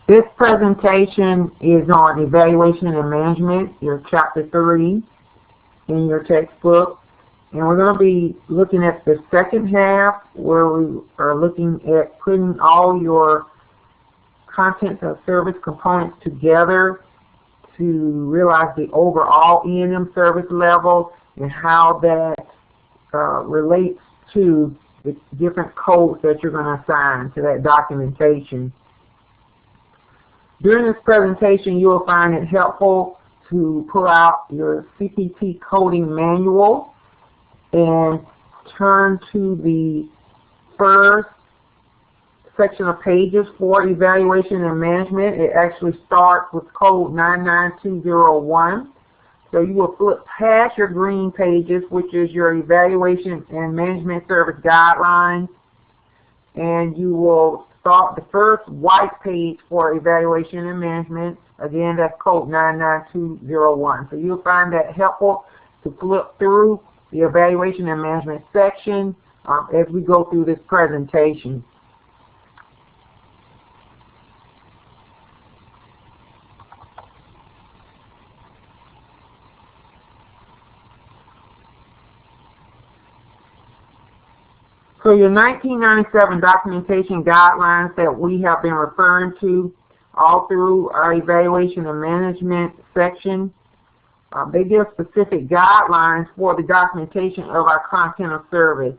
This presentation is on evaluation and management, your chapter 3 in your textbook. And we're going to be looking at the second half where we are looking at putting all your content of service components together to realize the overall E&M service level and how that relates to the different codes that you're going to assign to that documentation. During this presentation, you will find it helpful to pull out your CPT coding manual and turn to the first section of pages for evaluation and management. It actually starts with code 99201. So you will flip past your green pages, which is your evaluation and management service guidelines, and you will start the first white page for evaluation and management. Again, that's code 99201. So you'll find that helpful to flip through the evaluation and management section as we go through this presentation. So your 1997 documentation guidelines that we have been referring to all through our evaluation and management section, they give specific guidelines for the documentation of our content of service.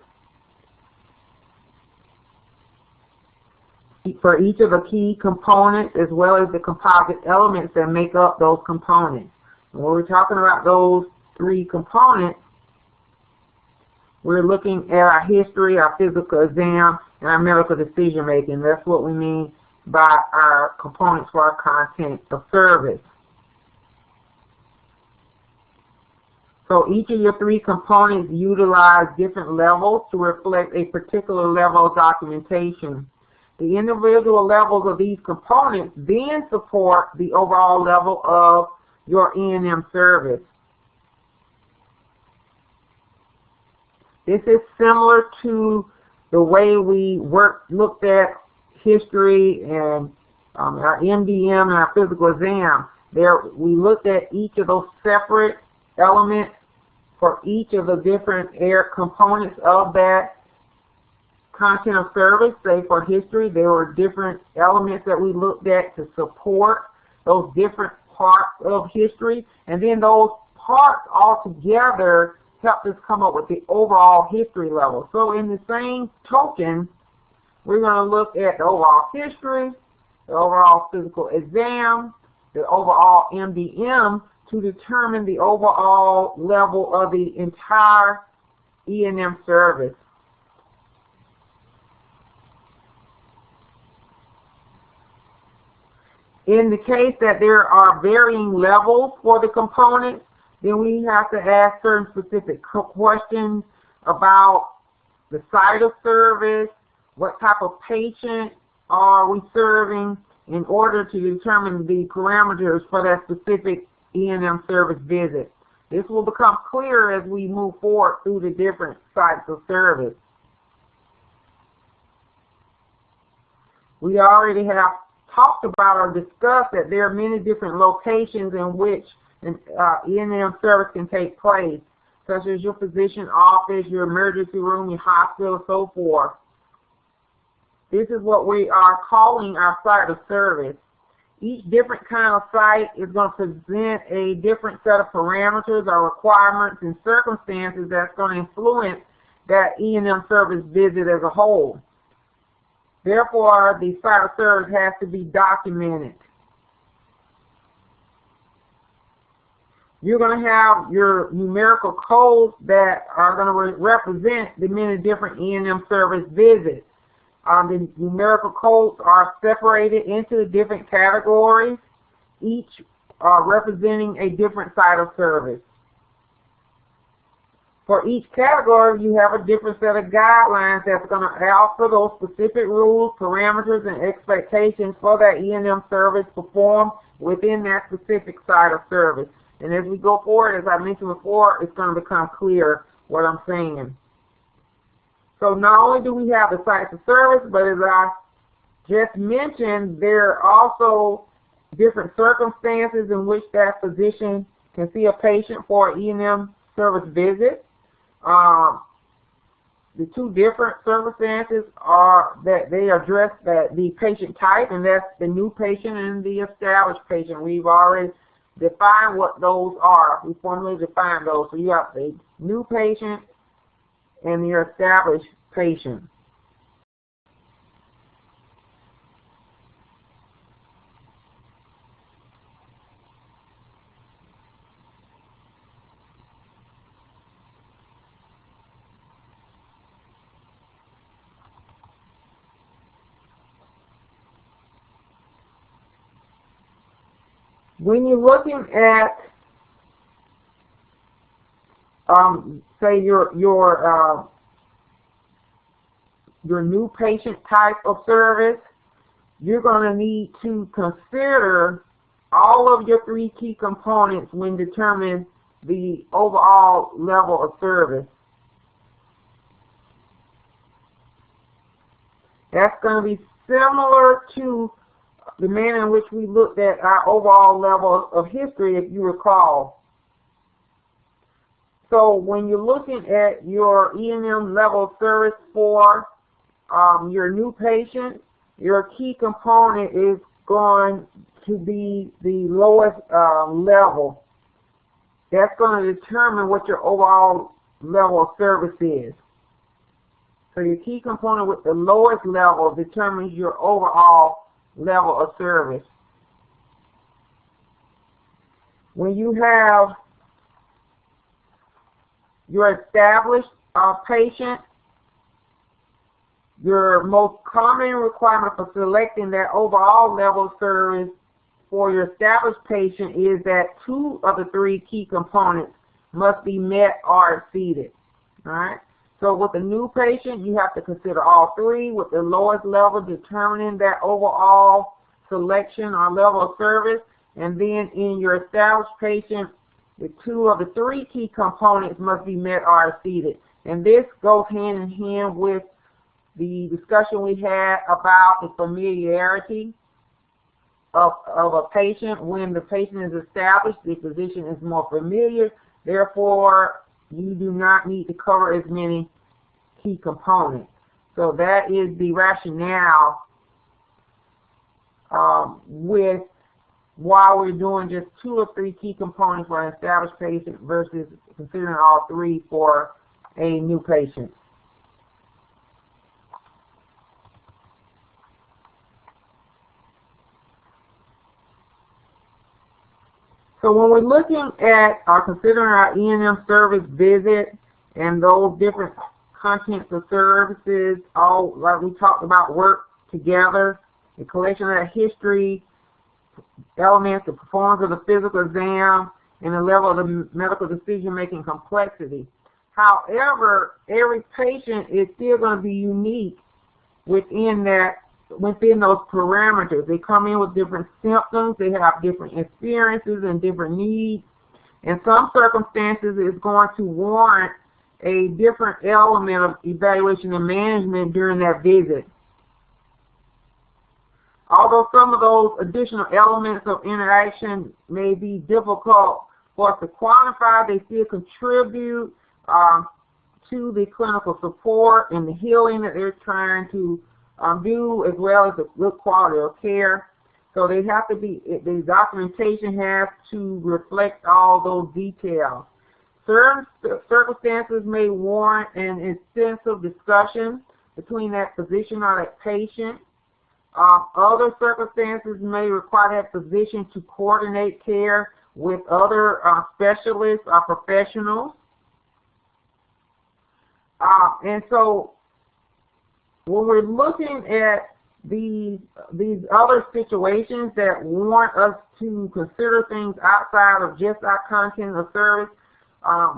For each of the key components as well as the composite elements that make up those components. And when we're talking about those three components, we're looking at our history, our physical exam, and our medical decision making. That's what we mean by our components for our content of service. So each of your three components utilize different levels to reflect a particular level of documentation. The individual levels of these components then support the overall level of your E&M service. This is similar to the way we looked at history and our MDM and our physical exam. We looked at each of those separate elements for each of the different components of that content of service. Say for history, there were different elements that we looked at to support those different parts of history, and then those parts all together helped us come up with the overall history level. So in the same token, we're going to look at the overall history, the overall physical exam, the overall MDM to determine the overall level of the entire E&M service. In the case that there are varying levels for the components, then we have to ask certain specific questions about the site of service, what type of patient are we serving in order to determine the parameters for that specific E&M service visit. This will become clearer as we move forward through the different sites of service. We already have talked about or discussed that there are many different locations in which an E&M service can take place, such as your physician office, your emergency room, your hospital, so forth. This is what we are calling our site of service. Each different kind of site is going to present a different set of parameters or requirements and circumstances that's going to influence that E&M service visit as a whole. Therefore, the site of service has to be documented. You're going to have your numerical codes that are going to represent the many different E&M service visits. The numerical codes are separated into the different categories, each representing a different site of service. For each category, you have a different set of guidelines that's going to offer those specific rules, parameters, and expectations for that E&M service performed within that specific site of service. And as we go forward, as I mentioned before, it's going to become clear what I'm saying. So not only do we have the sites of service, but as I just mentioned, there are also different circumstances in which that physician can see a patient for an E&M service visit. The two different circumstances are that they address the patient type, and that's the new patient and the established patient. We've already defined what those are. We formally defined those. So you have the new patient and your established patient. When you're looking at, say, your new patient type of service, you're going to need to consider all of your three key components when determining the overall level of service. That's going to be similar to the manner in which we looked at our overall level of history, if you recall. So when you're looking at your E&M level of service for your new patient, your key component is going to be the lowest level. That's going to determine what your overall level of service is. So your key component with the lowest level determines your overall level of service. When you have your established patient, your most common requirement for selecting that overall level of service for your established patient is that two of the three key components must be met or exceeded. All right? So with a new patient, you have to consider all three, with the lowest level determining that overall selection or level of service. And then in your established patient, the two of the three key components must be met or exceeded. And this goes hand in hand with the discussion we had about the familiarity of a patient. When the patient is established, the physician is more familiar. Therefore, you do not need to cover as many key components. So that is the rationale with why we're doing just two or three key components for an established patient versus considering all three for a new patient. So when we're looking at or considering our E&M service visit and those different contents of services, all like we talked about, work together, the collection of that history, elements, the performance of the physical exam, and the level of the medical decision-making complexity. However, every patient is still going to be unique within those parameters. They come in with different symptoms, they have different experiences and different needs. In some circumstances, it's going to warrant a different element of evaluation and management during that visit. Although some of those additional elements of interaction may be difficult for us to quantify, they still contribute to the clinical support and the healing that they're trying to do, as well as the good quality of care. So they have to be, the documentation has to reflect all those details. Certain circumstances may warrant an extensive discussion between that physician or that patient. Other circumstances may require that physician to coordinate care with other specialists or professionals. And so when we're looking at these other situations that warrant us to consider things outside of just our content of service,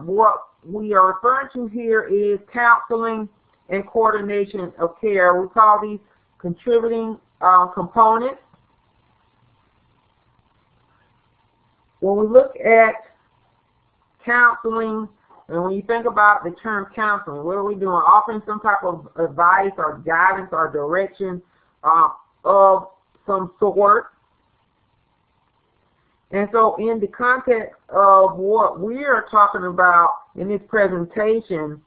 what we are referring to here is counseling and coordination of care. We call these contributing components. When we look at counseling, and when you think about the term counseling, what are we doing? Offering some type of advice or guidance or direction of some sort. And so in the context of what we are talking about in this presentation,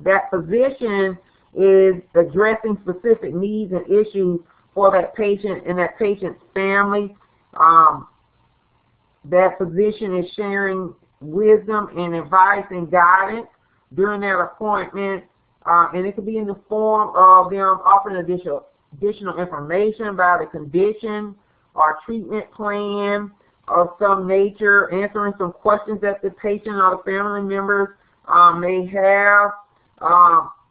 that physician is addressing specific needs and issues for that patient and that patient's family. That physician is sharing wisdom and advice and guidance during that appointment, and it could be in the form of them offering additional information about a condition or treatment plan of some nature, answering some questions that the patient or the family members may have.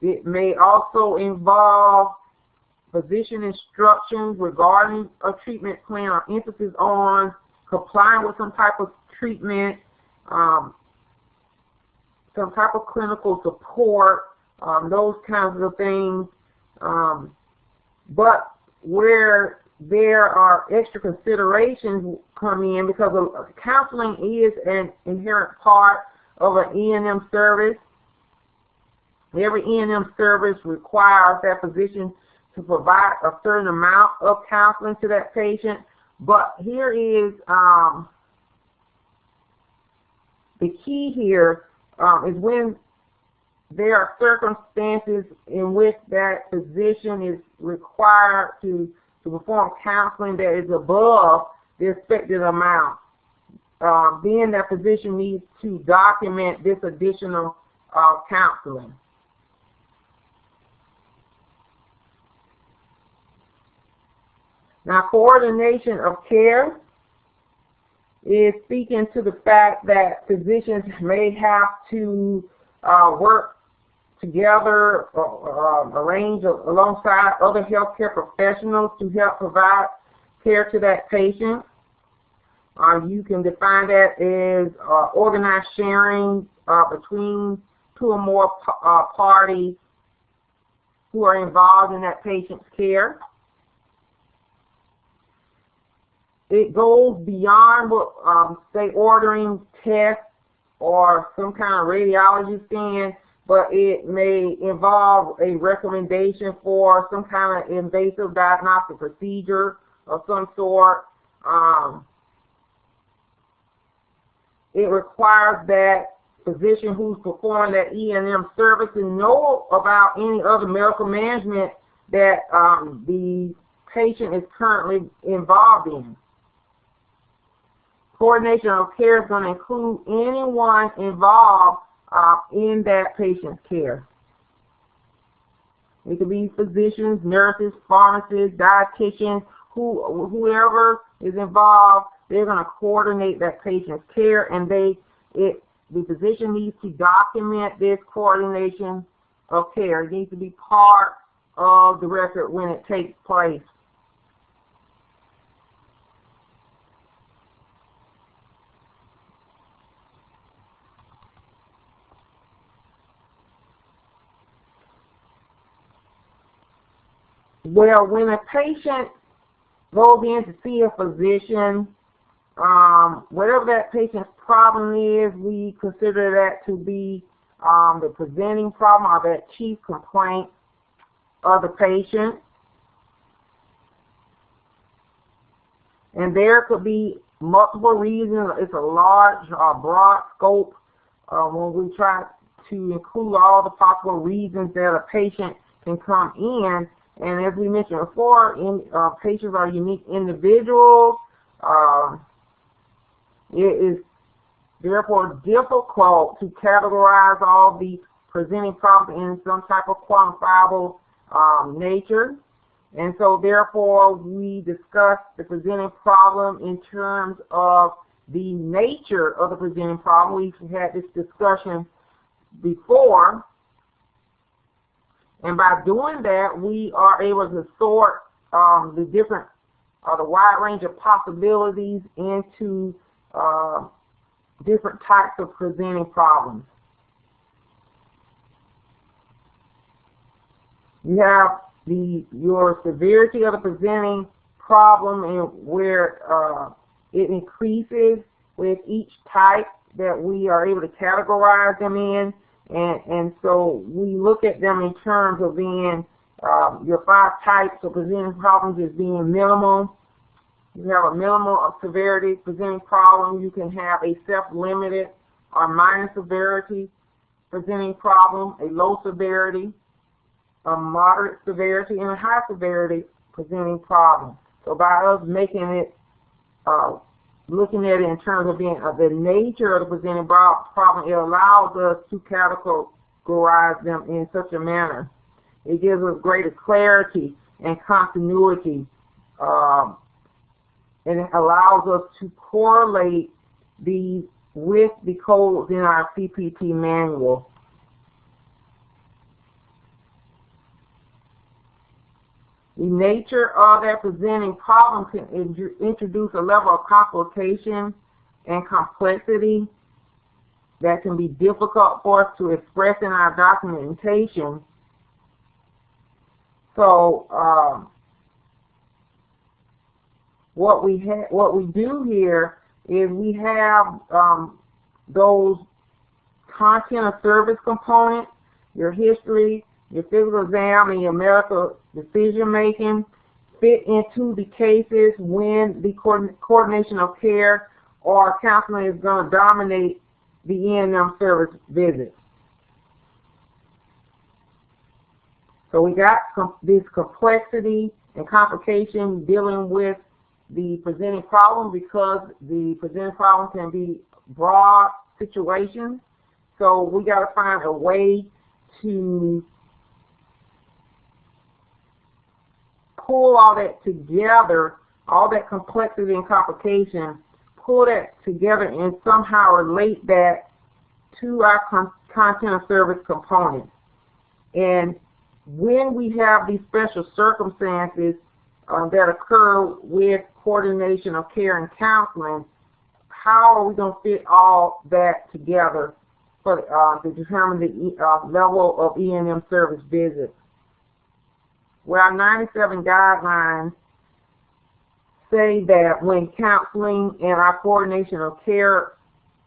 It may also involve physician instructions regarding a treatment plan or emphasis on complying with some type of treatment, some type of clinical support, those kinds of things. But where there are extra considerations come in, because counseling is an inherent part of an E&M service. Every E&M service requires that physician to provide a certain amount of counseling to that patient. But here is the key here is when there are circumstances in which that physician is required to perform counseling that is above the expected amount. Then that physician needs to document this additional counseling. Now, coordination of care is speaking to the fact that physicians may have to work together, arrange alongside other healthcare professionals to help provide care to that patient. You can define that as organized sharing between two or more parties who are involved in that patient's care. It goes beyond what, say, ordering tests or some kind of radiology scan, but it may involve a recommendation for some kind of invasive diagnostic procedure of some sort. It requires that physician who's performing that E&M service to know about any other medical management that the patient is currently involved in. Coordination of care is going to include anyone involved in that patient's care. It could be physicians, nurses, pharmacists, dietitians, whoever is involved. They're going to coordinate that patient's care, and the physician needs to document this coordination of care. It needs to be part of the record when it takes place. Well, when a patient goes in to see a physician, whatever that patient's problem is, we consider that to be the presenting problem or that chief complaint of the patient. And there could be multiple reasons. It's a large, broad scope when we try to include all the possible reasons that a patient can come in. And as we mentioned before, patients are unique individuals. It is therefore difficult to categorize all the presenting problems in some type of quantifiable nature. And so therefore we discuss the presenting problem in terms of the nature of the presenting problem. We've had this discussion before. And by doing that, we are able to sort the wide range of possibilities into different types of presenting problems. You have your severity of the presenting problem, and where it increases with each type that we are able to categorize them in. And so we look at them in terms of being Your 5 types of presenting problems is being minimal. You have a minimal of severity presenting problem. You can have a self-limited or minor severity presenting problem, a low severity, a moderate severity, and a high severity presenting problem. So by us making it, looking at it in terms of being the nature of the presenting problem, it allows us to categorize them in such a manner. It gives us greater clarity and continuity, and it allows us to correlate these with the codes in our CPT manual. The nature of that presenting problem can introduce a level of complication and complexity that can be difficult for us to express in our documentation. So what we do here is we have those content of service components, your history, your physical exam, and your medical decision making fit into the cases when the coordination of care or counseling is going to dominate the E&M service visit. So we got this complexity and complication dealing with the presenting problem, because the presenting problem can be broad situations. So we got to find a way to pull all that together, all that complexity and complication, pull that together and somehow relate that to our content of service components. And when we have these special circumstances that occur with coordination of care and counseling, how are we going to fit all that together for, to determine the level of E&M service visits? Well, our 97 guidelines say that when counseling and our coordination of care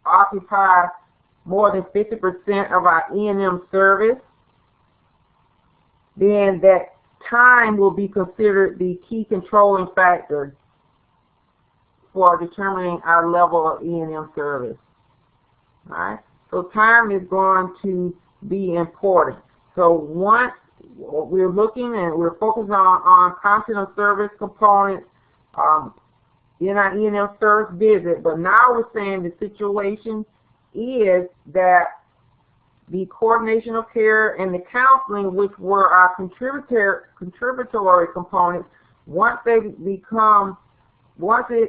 occupy more than 50% of our E&M service, then that time will be considered the key controlling factor for determining our level of E&M service. All right? So time is going to be important. So once we're looking and we're focused on content of service components in our E&M service visit, but now we're saying the situation is that the coordination of care and the counseling, which were our contributory components, once it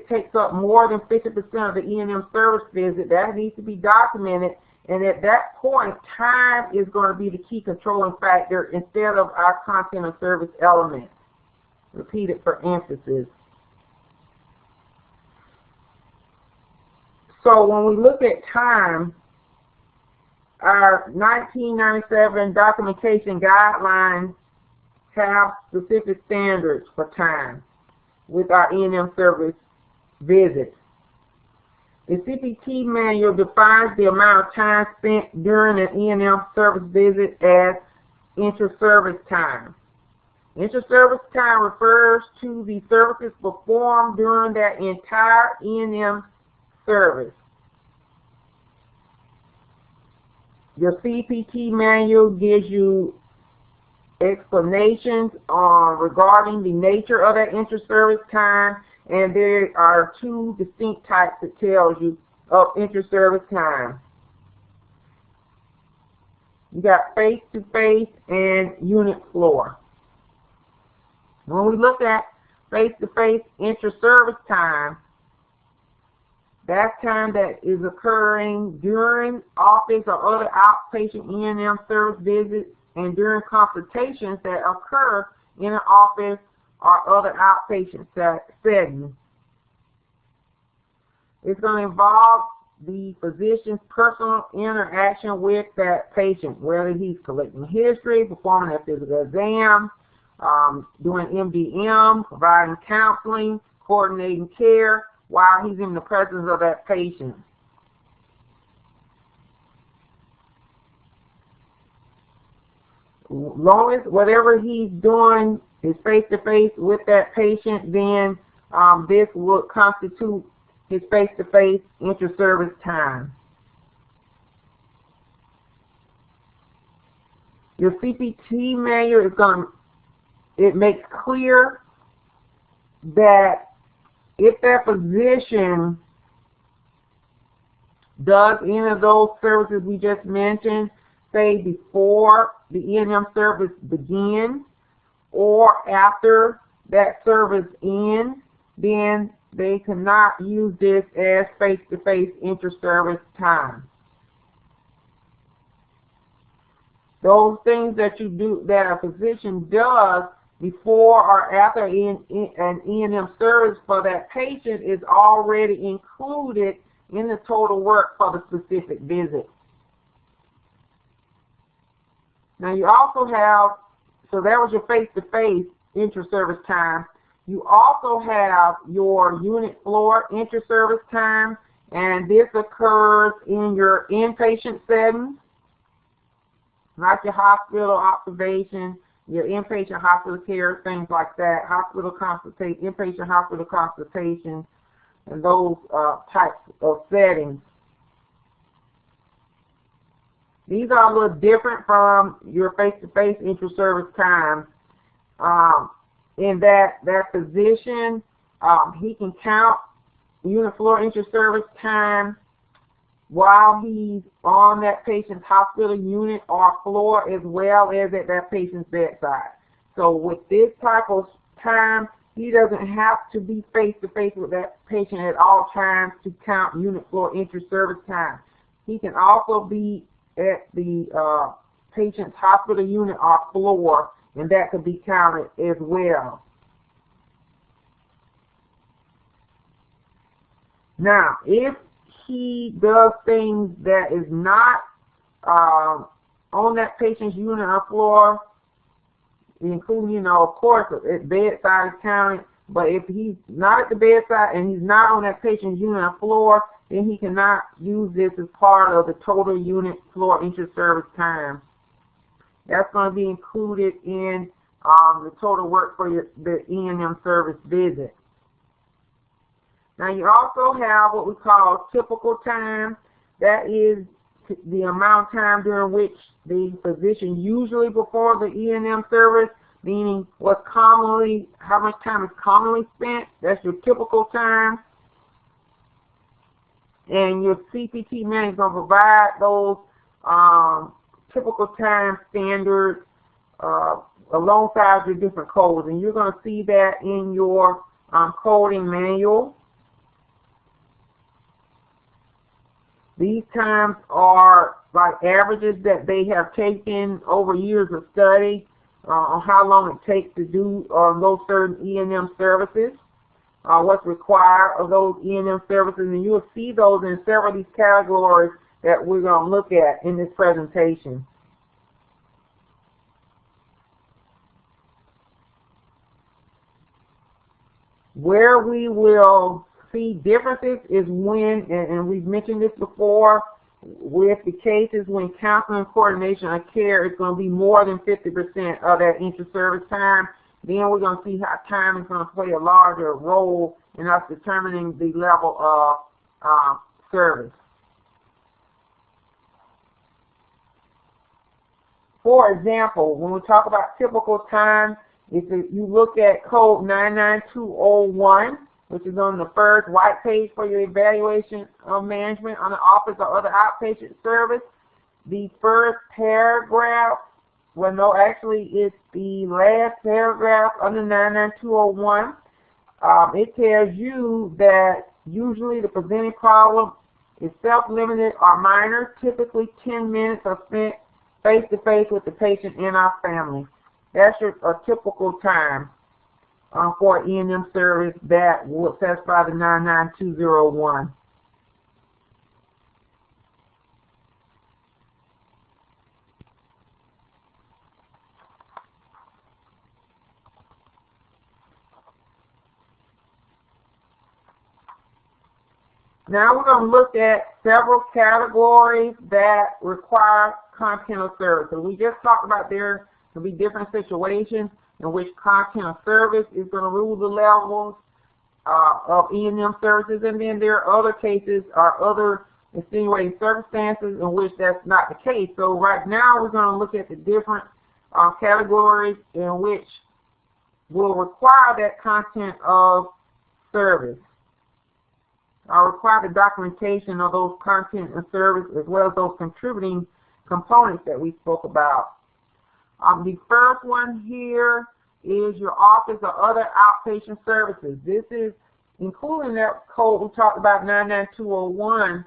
takes up more than 50% of the E&M service visit, that needs to be documented. And at that point, time is going to be the key controlling factor instead of our content of service element. Repeated for emphasis. So when we look at time, our 1997 documentation guidelines have specific standards for time with our E&M service visits. The CPT manual defines the amount of time spent during an E&M service visit as inter-service time. Inter-service time refers to the services performed during that entire E&M service. Your CPT manual gives you explanations regarding the nature of that inter-service time, and there are 2 distinct types that tells you of inter-service time. You got face-to-face and unit floor. When we look at face-to-face inter-service time, that's time that is occurring during office or other outpatient E&M service visits and during consultations that occur in an office or other outpatient setting. It's going to involve the physician's personal interaction with that patient, whether he's collecting history, performing a physical exam, doing MDM, providing counseling, coordinating care while he's in the presence of that patient. long as whatever he's doing is face-to-face with that patient, then this would constitute his face-to-face inter-service time. Your CPT manual is it makes clear that if that physician does any of those services we just mentioned, say before the E&M service begins or after that service ends, then they cannot use this as face-to-face inter-service time. Those things that you do, that a physician does before or after an E&M service for that patient, is already included in the total work for the specific visit. Now you also have, so that was your face-to-face inter-service time. You also have your unit floor inter-service time, and this occurs in your inpatient settings, like your hospital observation, your inpatient hospital care, things like that, hospital consultation, inpatient hospital consultation, and those types of settings. These are a little different from your face-to-face inter-service time, in that physician, he can count unit floor inter-service time while he's on that patient's hospital unit or floor, as well as at that patient's bedside. So with this type of time, he doesn't have to be face-to-face with that patient at all times to count unit floor inter-service time. He can also be at the patient's hospital unit or floor, and that could be counted as well. Now, if he does things that is not on that patient's unit or floor, including, of course, at bedside is counted, but if he's not at the bedside and he's not on that patient's unit or floor, then he cannot use this as part of the total unit floor inter-service time. That's going to be included in the total work for the E&M service visit. Now you also have what we call typical time. That is the amount of time during which the physician usually performs the E&M service, meaning how much time is commonly spent. That's your typical time. And your CPT manual is going to provide those typical time standards alongside your different codes. And you're going to see that in your coding manual. These times are like averages that they have taken over years of study on how long it takes to do those certain E&M services, what's required of those E&M services, and you'll see those in several of these categories that we're going to look at in this presentation. Where we will see differences is when, and we've mentioned this before, with the cases when counseling and coordination of care is going to be more than 50% of that inter-service time. Then we're going to see how time is going to play a larger role in us determining the level of service. For example, when we talk about typical time, if you look at code 99201, which is on the first white page for your evaluation of management on the office or other outpatient service, the first paragraph, well, no, actually it's the last paragraph under 99201. It tells you that usually the presenting problem is self-limited or minor. Typically 10 minutes are spent face-to-face with the patient and our family. That's your typical time for E&M service that will satisfy the 99201. Now we're going to look at several categories that require continental service. So we just talked about there There'll be different situations in which content of service is going to rule the levels of E&M services, and then there are other cases or other extenuating circumstances in which that's not the case. So right now we're going to look at the different categories in which will require that content of service. Require the documentation of those content and service as well as those contributing components that we spoke about. The first one here is your office or other outpatient services. This is including that code we talked about, 99201.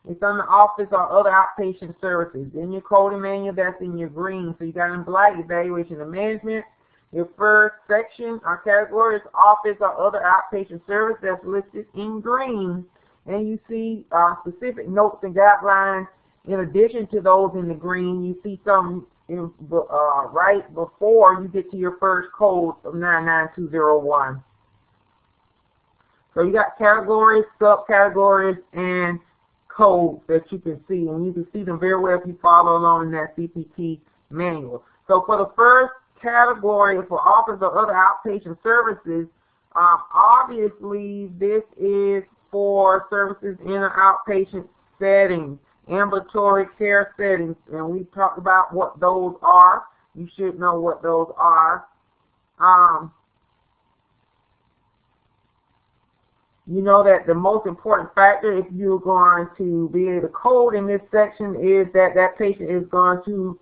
It's on the office or other outpatient services. In your coding manual, that's in your green. So you got in black, evaluation and management. Your first section or category is office or other outpatient service, that's listed in green. And you see specific notes and guidelines in addition to those in the green. You see some right before you get to your first code of 99201. So you got categories, subcategories, and codes that you can see, and you can see them very well if you follow along in that CPT manual. So for the first category for office or other outpatient services, obviously this is for services in an outpatient setting, ambulatory care settings, and we talked about what those are. You should know what those are. You know that the most important factor if you're going to be able to code in this section is that that patient is going to,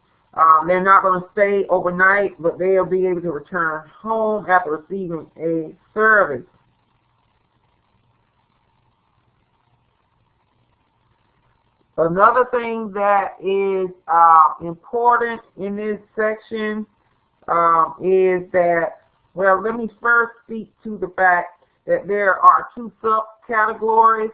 they're not going to stay overnight, but they'll be able to return home after receiving a service. Another thing that is important in this section is that, well, let me first speak to the fact that there are two subcategories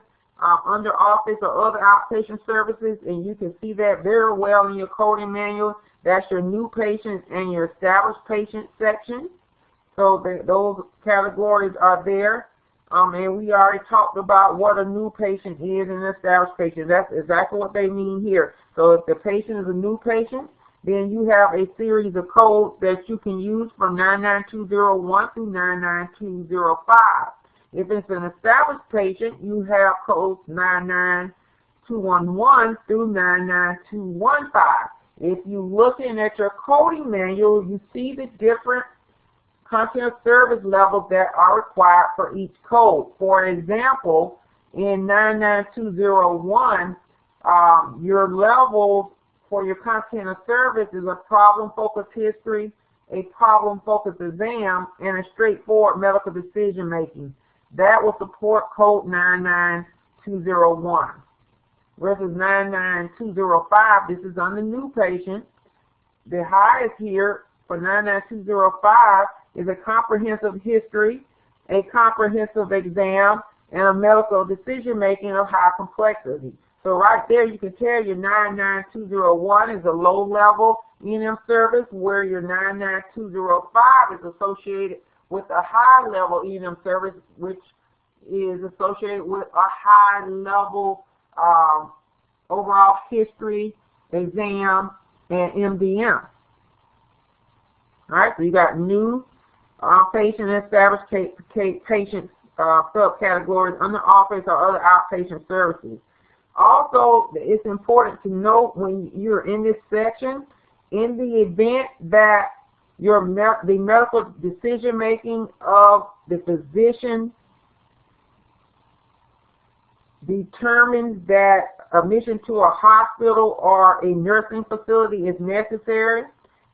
under office or other outpatient services, and you can see that very well in your coding manual. That's your new patient and your established patient section. So those categories are there. And we already talked about what a new patient is and an established patient. That's exactly what they mean here. So if the patient is a new patient, then you have a series of codes that you can use from 99201 through 99205. If it's an established patient, you have codes 99211 through 99215. If you're looking at your coding manual, you see the different content of service levels that are required for each code. For example, in 99201, your levels for your content of service is a problem-focused history, a problem-focused exam, and a straightforward medical decision-making. That will support code 99201. Versus 99205, this is on the new patient. The highest here for 99205 is a comprehensive history, a comprehensive exam, and a medical decision-making of high complexity. So right there you can tell your 99201 is a low-level E&M service, where your 99205 is associated with a high-level E&M service, which is associated with a high-level overall history, exam, and MDM. All right, so you got new patient and established patient subcategories under office or other outpatient services. Also, it's important to note when you're in this section, in the event that the medical decision making of the physician determines that admission to a hospital or a nursing facility is necessary,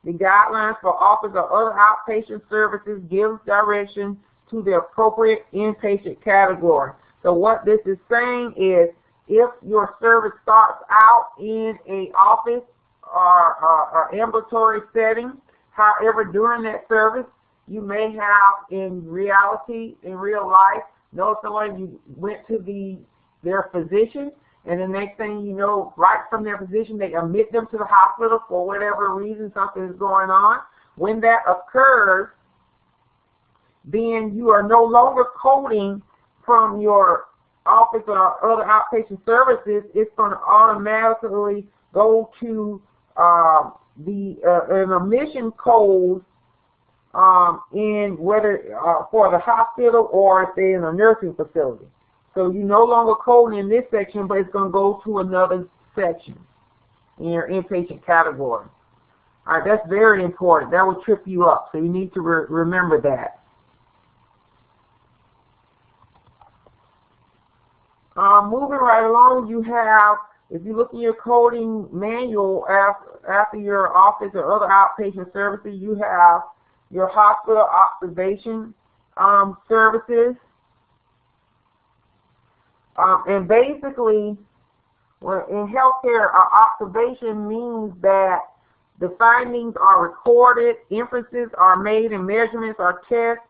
the guidelines for office or other outpatient services gives direction to the appropriate inpatient category. So what this is saying is, if your service starts out in an office or ambulatory setting, however, during that service, you may have in reality, in real life, know someone you went to their physician, and the next thing you know, right from their physician, they admit them to the hospital for whatever reason, something is going on. When that occurs, then you are no longer coding from your office or other outpatient services. It's going to automatically go to an admission code in whether for the hospital or if they're in a nursing facility. So you no longer coding in this section, but it's going to go to another section in your inpatient category. All right, that's very important. That will trip you up, so you need to remember that. Moving right along, you have, if you look in your coding manual after your office or other outpatient services, you have your hospital observation services. And basically, in healthcare, observation means that the findings are recorded, inferences are made, and measurements are tests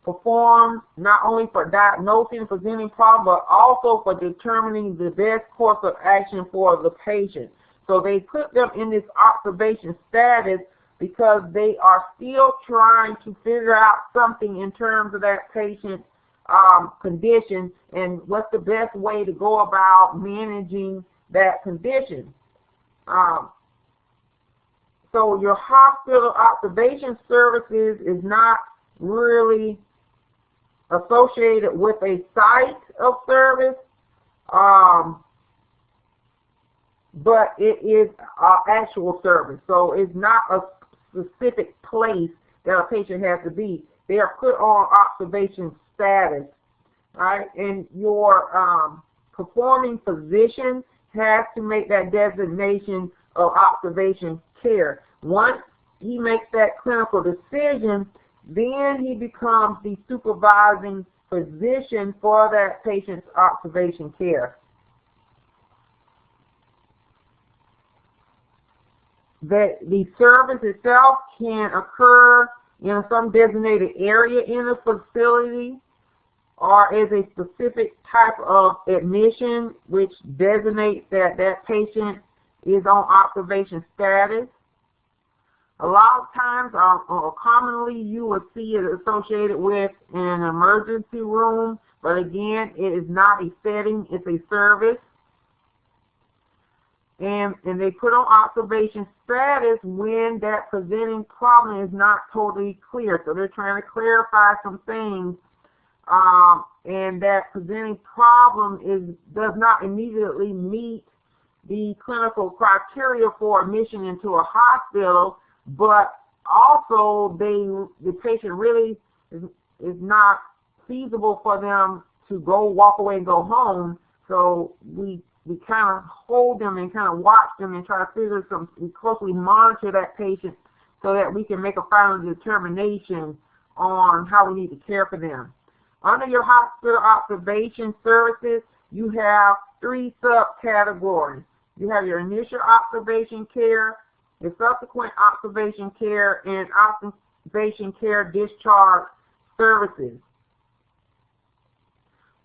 performed not only for diagnosing and presenting problems, but also for determining the best course of action for the patient. So they put them in this observation status because they are still trying to figure out something in terms of that patient's condition and what's the best way to go about managing that condition. So your hospital observation services is not really associated with a site of service, but it is actual service. So it's not a specific place that a patient has to be. They are put on observation status, right? And your performing physician has to make that designation of observation care. Once he makes that clinical decision, then he becomes the supervising physician for that patient's observation care. The service itself can occur in some designated area in the facility or as a specific type of admission which designates that that patient is on observation status. A lot of times, or commonly, you will see it associated with an emergency room, but again, it is not a setting, it's a service. And they put on observation status when that presenting problem is not totally clear. So they're trying to clarify some things, and that presenting problem does not immediately meet the clinical criteria for admission into a hospital, but also the patient really is not feasible for them to walk away and go home. So we kind of hold them and kind of watch them and try to we closely monitor that patient so that we can make a final determination on how we need to care for them. Under your hospital observation services, you have 3 subcategories. You have your initial observation care, your subsequent observation care, and observation care discharge services.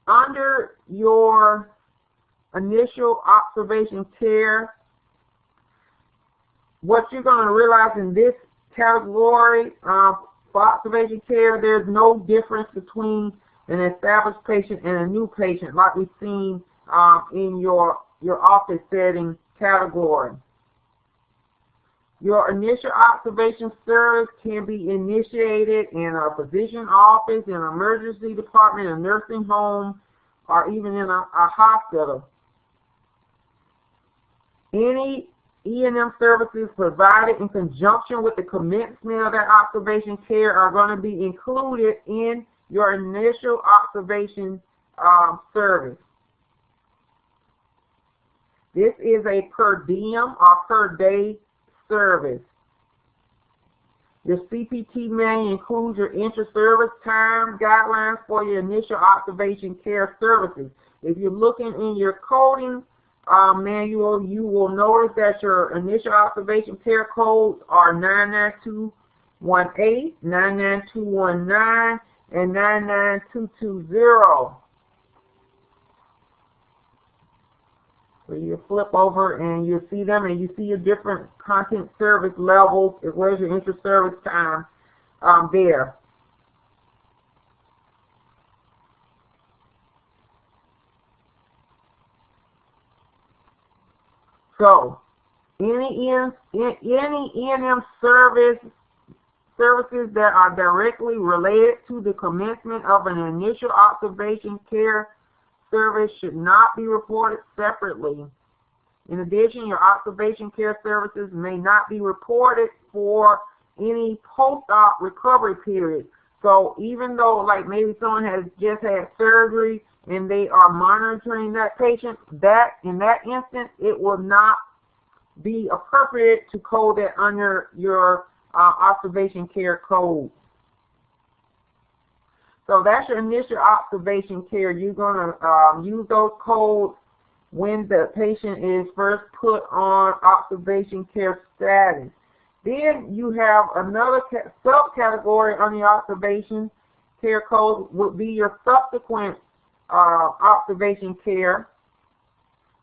Under your initial observation care, what you're going to realize in this category for observation care, there's no difference between an established patient and a new patient like we've seen in your office setting category. Your initial observation service can be initiated in a physician office, in an emergency department, a nursing home, or even in a hospital. Any E&M services provided in conjunction with the commencement of that observation care are going to be included in your initial observation service. This is a per diem or per day service. Your CPT manual includes your inter-service time guidelines for your initial observation care services. If you're looking in your coding manual, you will notice that your initial observation care codes are 99218, 99219, and 99220. So you flip over and you see them, and you see your different content service levels as well as your inter-service time there. So Any E&M services that are directly related to the commencement of an initial observation care service should not be reported separately. In addition, your observation care services may not be reported for any post-op recovery period. So even though, like, maybe someone has just had surgery and they are monitoring that patient, that in that instance, it will not be appropriate to code that under your observation care code. So that's your initial observation care. You're going to use those codes when the patient is first put on observation care status. Then you have another subcategory on the observation care code would be your subsequent observation care.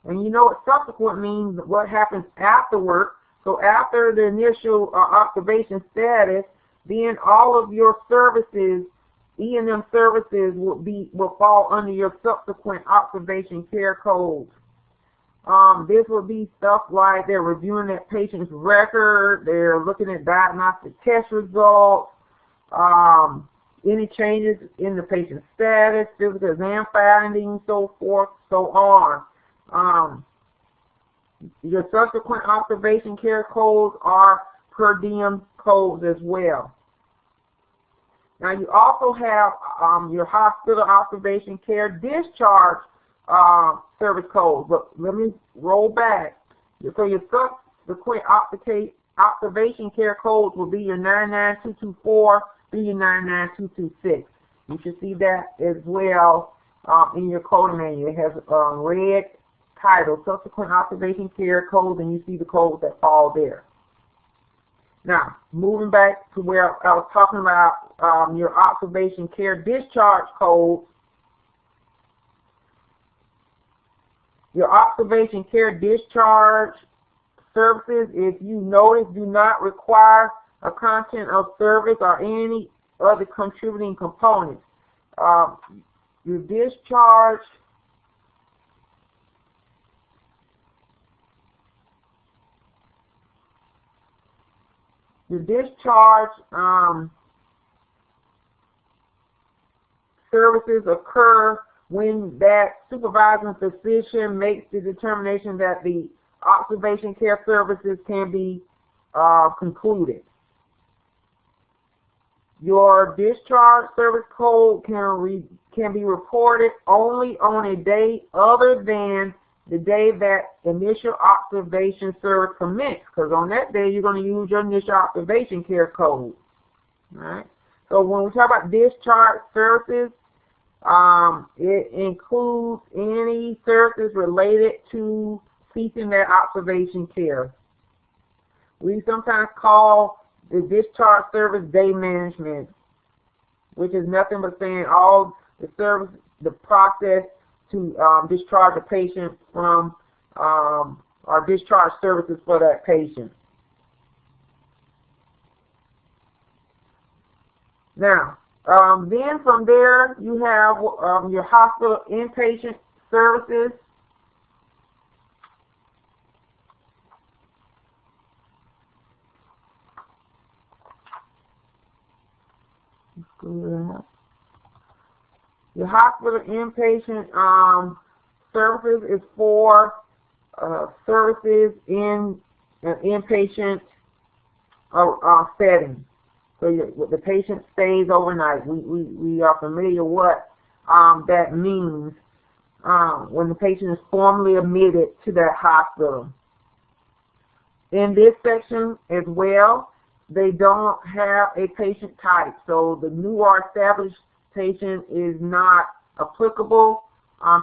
And you know what subsequent means, what happens afterward. So after the initial observation status, then all of your services, E&M services, will fall under your subsequent observation care codes. This will be stuff like they're reviewing that patient's record, they're looking at diagnostic test results, any changes in the patient's status, physical exam findings, so forth, so on. Your subsequent observation care codes are per diem codes as well. Now you also have your hospital observation care discharge service code. But let me roll back. So your subsequent observation care codes will be your 99224 through your 99226. You should see that as well in your code manual. It has red title, subsequent observation care codes, and you see the codes that fall there. Now, moving back to where I was talking about your observation care discharge codes. Your observation care discharge services, if you notice, do not require a content of service or any other contributing components. Your discharge services occur when that supervising physician makes the determination that the observation care services can be concluded. Your discharge service code can be reported only on a day other than the day that initial observation service commenced, because on that day you're going to use your initial observation care code. All right. So when we talk about discharge services, it includes any services related to ceasing that observation care. We sometimes call the discharge service day management, which is nothing but saying all the service, the process to discharge a patient from our discharge services for that patient. Now, then from there you have your hospital inpatient services. Your hospital inpatient services is for services in an inpatient setting. So the patient stays overnight. We are familiar what that means when the patient is formally admitted to that hospital. In this section as well, they don't have a patient type. So the new or established patient is not applicable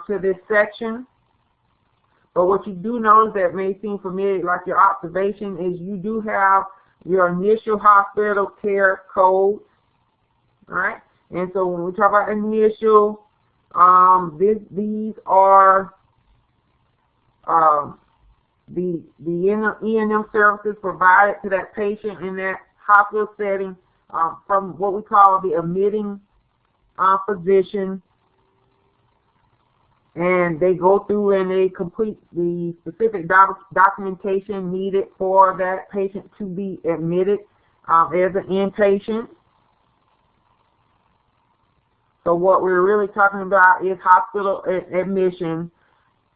to this section. But what you do notice that may seem familiar, like your observation, is you do have your initial hospital care codes. All right? And so when we talk about initial, these are the E&M services provided to that patient in that hospital setting from what we call the admitting physician. and they go through and they complete the specific documentation needed for that patient to be admitted as an inpatient. So what we're really talking about is hospital admission.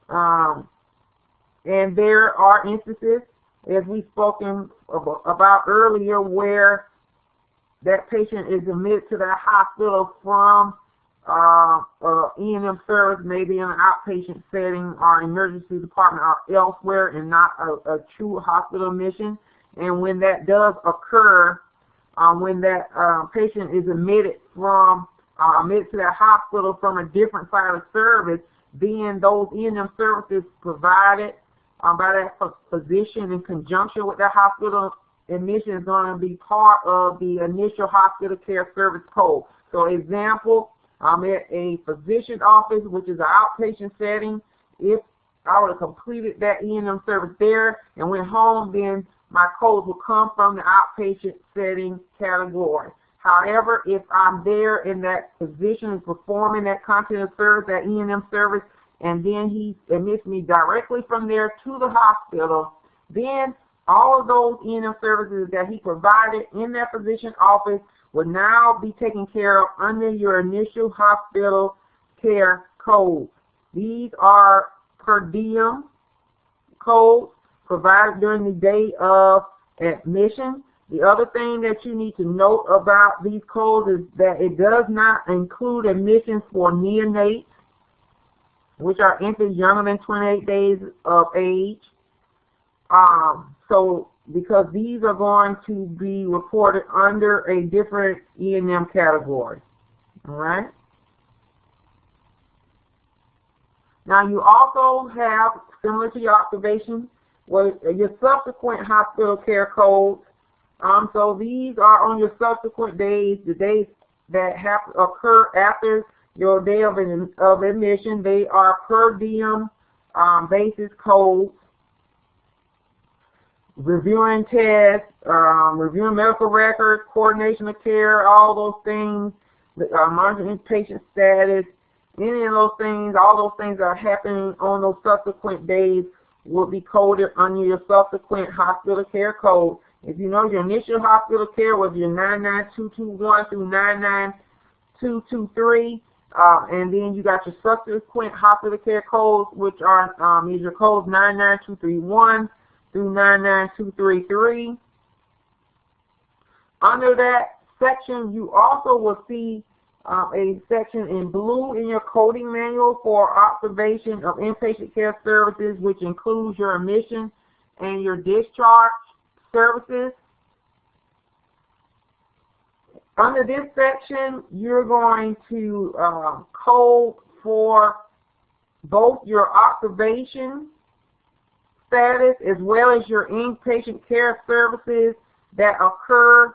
And there are instances, as we've spoken about earlier, where that patient is admitted to that hospital from E&M service, maybe in an outpatient setting or emergency department or elsewhere, and not a true hospital admission. And when that does occur, when that patient is admitted to that hospital from a different side of service, then those E&M services provided by that physician in conjunction with that hospital admission is going to be part of the initial hospital care service code. So example, I'm at a physician's office, which is an outpatient setting. If I would have completed that E&M service there and went home, then my codes will come from the outpatient setting category. However, if I'm there and that physician is performing that content of service, that E&M service, and then he admits me directly from there to the hospital, then all of those E&M services that he provided in that physician office will now be taken care of under your initial hospital care codes. These are per diem codes provided during the day of admission. The other thing that you need to note about these codes is that it does not include admissions for neonates, which are infants younger than 28 days of age. So because these are going to be reported under a different E&M category. All right. Now you also have, similar to your observation, your subsequent hospital care codes. So these are on your subsequent days, the days that have occur after your day of admission. They are per diem basis codes. Reviewing tests, reviewing medical records, coordination of care, all those things, monitoring patient status, any of those things, all those things that are happening on those subsequent days will be coded under your subsequent hospital care code. If you know your initial hospital care was your 99221 through 99223, and then you got your subsequent hospital care codes, which are your codes 99231 through 99233. Under that section, you also will see a section in blue in your coding manual for observation of inpatient care services, which includes your admission and your discharge services. Under this section, you're going to code for both your observation status as well as your inpatient care services that occur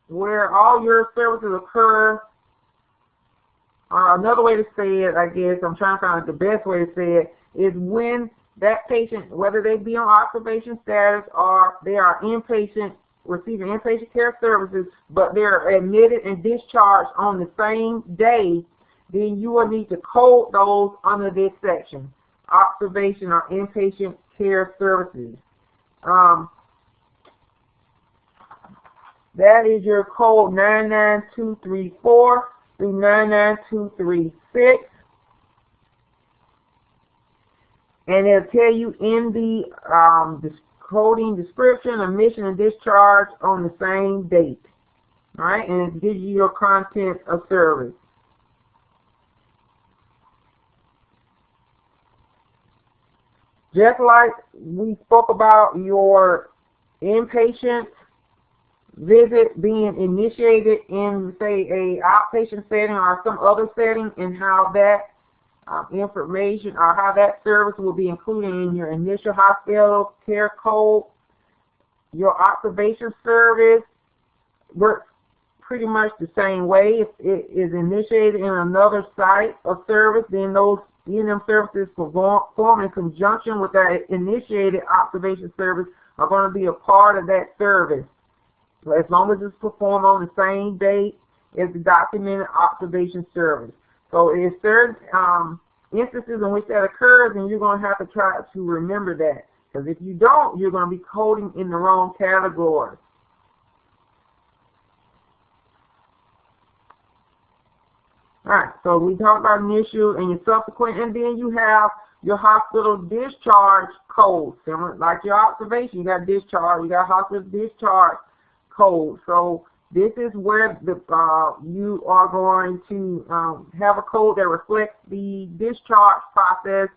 where all your services occur. Another way to say it, I guess, I'm trying to find out the best way to say it, is when that patient, whether they be on observation status or they are inpatient, receiving inpatient care services, but they're admitted and discharged on the same day, then you will need to code those under this section, observation or inpatient care services. That is your code 99234 through 99236. And it'll tell you in the coding description, admission and discharge on the same date. All right, and it gives you your content of service. Just like we spoke about your inpatient visit being initiated in, say, a outpatient setting or some other setting, and how that information or how that service will be included in your initial hospital care code, your observation service works pretty much the same way. If it is initiated in another site of service, then those E&M services performed in conjunction with that initiated observation service are going to be a part of that service, as long as it's performed on the same date as the documented observation service. So if certain instances in which that occurs, and you're going to have to try to remember that. Because if you don't, you're going to be coding in the wrong category. Alright, so we talked about an issue and your subsequent, and then you have your hospital discharge code. Similar, like your observation, you got discharge, you got hospital discharge code. So this is where you are going to have a code that reflects the discharge process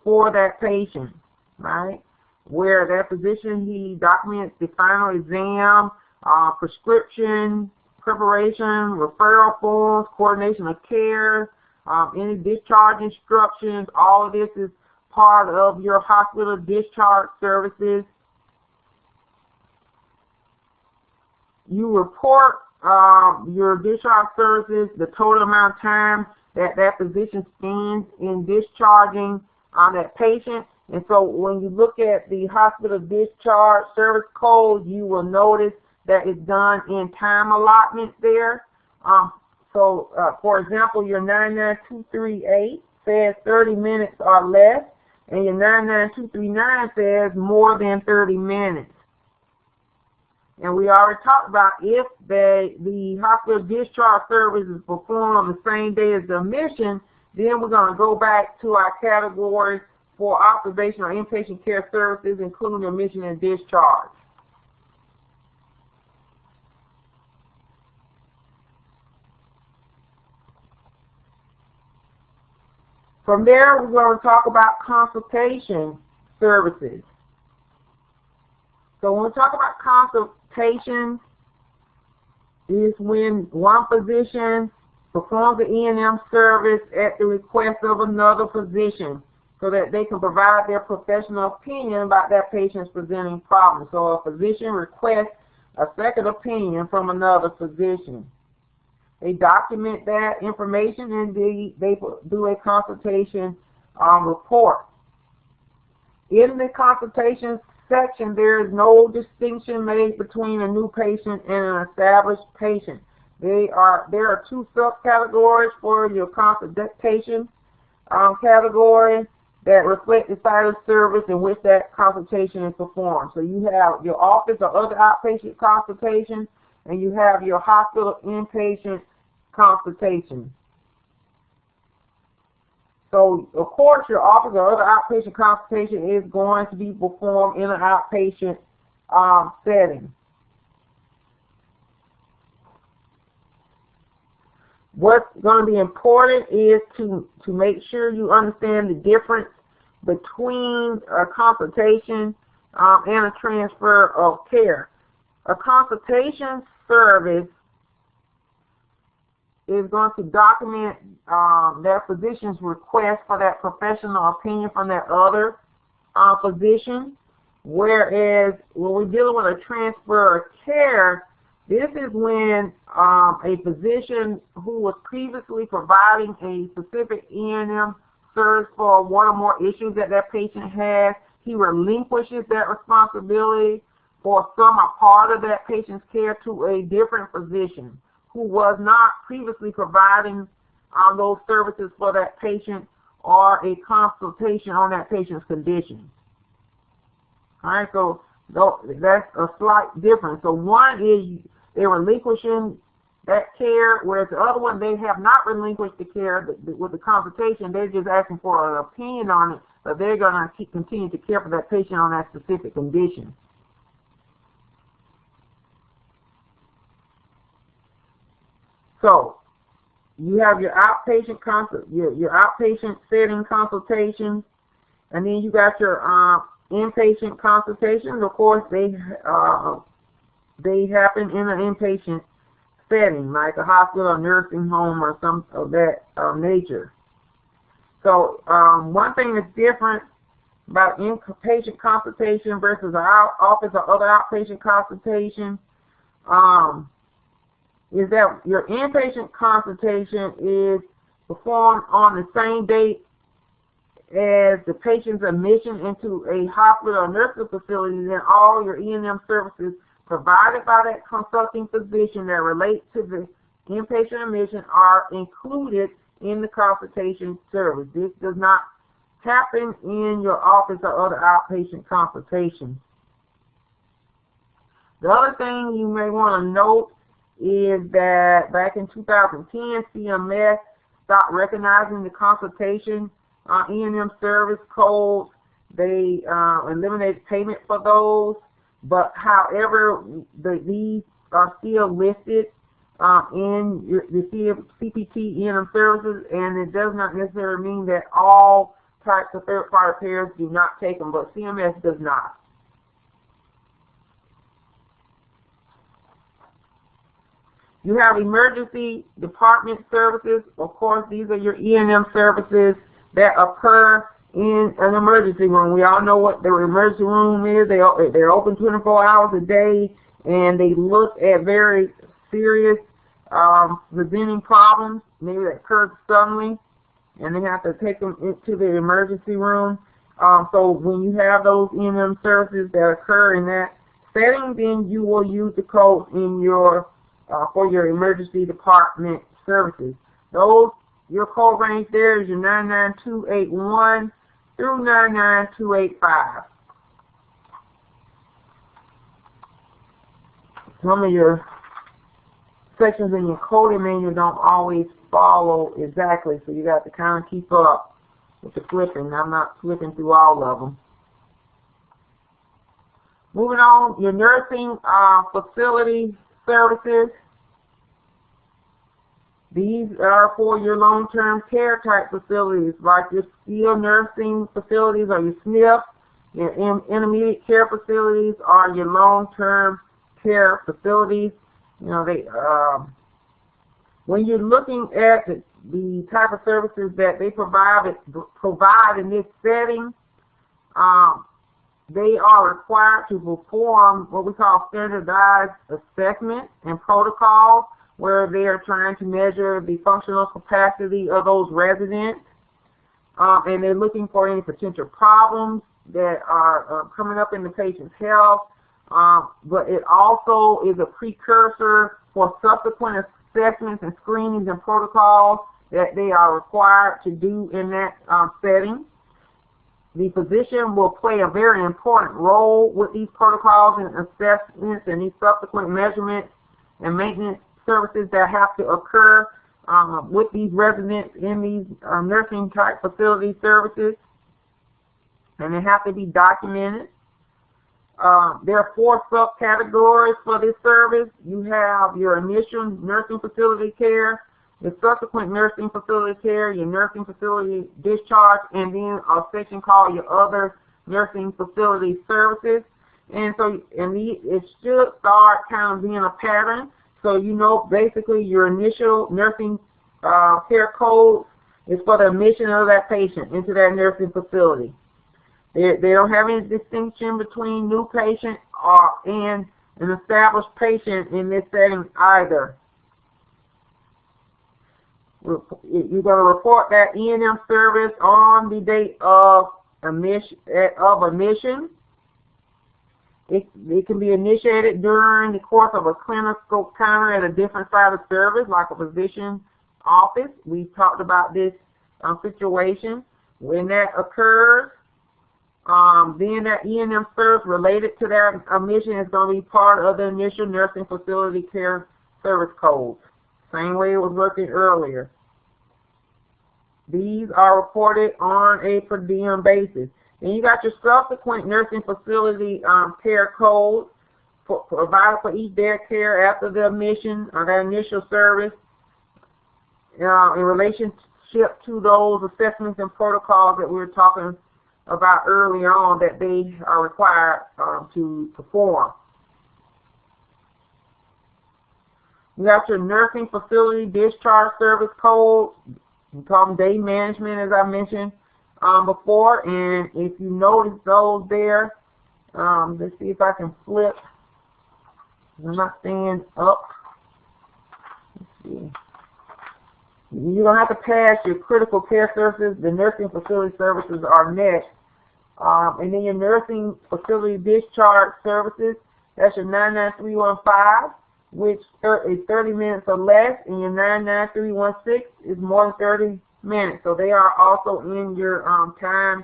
for that patient, right? Where that physician, he documents the final exam, prescription, preparation, referral forms, coordination of care, any discharge instructions. All of this is part of your hospital discharge services. You report your discharge services, the total amount of time that that physician spends in discharging that patient. And so when you look at the hospital discharge service code, you will notice that it's done in time allotment there. For example, your 99238 says 30 minutes or less, and your 99239 says more than 30 minutes. And we already talked about if the hospital discharge service is performed on the same day as the admission, then we're going to go back to our categories for observation or inpatient care services, including admission and discharge. From there, we're going to talk about consultation services. So when we talk about consultation, is when one physician performs the E&M service at the request of another physician so that they can provide their professional opinion about that patient's presenting problem. So a physician requests a second opinion from another physician. They document that information and they do a consultation report. In the consultation section, there is no distinction made between a new patient and an established patient. There are two subcategories for your consultation category that reflect the site of service in which that consultation is performed. So you have your office or other outpatient consultation, and you have your hospital inpatient consultation. So, of course, your office or other outpatient consultation is going to be performed in an outpatient setting. What's going to be important is to make sure you understand the difference between a consultation and a transfer of care. A consultation service is going to document that physician's request for that professional opinion from that other physician, whereas when we're dealing with a transfer of care, this is when a physician who was previously providing a specific E&M service for one or more issues that that patient has, he relinquishes that responsibility for some or part of that patient's care to a different physician who was not previously providing those services for that patient or a consultation on that patient's condition. All right, so that's a slight difference. So one is they're relinquishing that care, whereas the other one, they have not relinquished the care with the consultation. They're just asking for an opinion on it, but they're going to continue to care for that patient on that specific condition. So you have your outpatient your outpatient setting consultations, and then you got your inpatient consultations. Of course, they happen in an inpatient setting, like a hospital or nursing home or some of that nature. So one thing that's different about inpatient consultation versus our office or other outpatient consultation is that your inpatient consultation is performed on the same date as the patient's admission into a hospital or nursing facility. Then all your E&M services provided by that consulting physician that relate to the inpatient admission are included in the consultation service. This does not happen in your office or other outpatient consultations. The other thing you may want to note is that back in 2010, CMS stopped recognizing the consultation E&M service codes. They eliminated payment for those, but however, these are still listed in your CPT E&M services, and it does not necessarily mean that all types of third-party payers do not take them, but CMS does not. You have emergency department services. Of course, these are your E&M services that occur in an emergency room. We all know what the emergency room is. They're open 24 hours a day, and they look at very serious presenting problems, maybe that occurs suddenly, and they have to take them into the emergency room. So when you have those E&M services that occur in that setting, then you will use the code in your for your emergency department services. Your code range there is your 99281 through 99285. Some of your sections in your coding manual don't always follow exactly, so you got to kind of keep up with the flipping. I'm not flipping through all of them. Moving on, your nursing facility services. These are for your long-term care type facilities, like your skilled nursing facilities or your SNF. Your intermediate care facilities are your long-term care facilities. You know, when you're looking at the type of services that they provide in this setting, they are required to perform what we call standardized assessment and protocols, where they are trying to measure the functional capacity of those residents, and they're looking for any potential problems that are coming up in the patient's health, but it also is a precursor for subsequent assessments and screenings and protocols that they are required to do in that setting. The physician will play a very important role with these protocols and assessments and these subsequent measurements and maintenance services that have to occur with these residents in these nursing type facility services, and they have to be documented. There are 4 subcategories for this service. You have your initial nursing facility care, your subsequent nursing facility care, your nursing facility discharge, and then a section called your other nursing facility services. And so, it should start kind of being a pattern. So you know, basically your initial nursing care code is for the admission of that patient into that nursing facility. They don't have any distinction between new patient and an established patient in this setting either. You're going to report that E&M service on the date of admission. It can be initiated during the course of a clinical encounter at a different site of service, like a physician's office. We talked about this situation. When that occurs, then that E&M service related to that admission is going to be part of the initial nursing facility care service codes. Same way it was working earlier. These are reported on a per diem basis. And you got your subsequent nursing facility care codes provided for each day of care after the admission or that initial service in relationship to those assessments and protocols that we were talking about earlier on that they are required to perform. You got your nursing facility discharge service codes. We call them day management, as I mentioned before, and if you notice those there, let's see if I can flip. I'm not staying up. Let's see. You're going to have to pass your critical care services. The nursing facility services are next. And then your nursing facility discharge services, that's your 99315 which is 30 minutes or less, and your 99316 is more than 30 minutes. So they are also in your time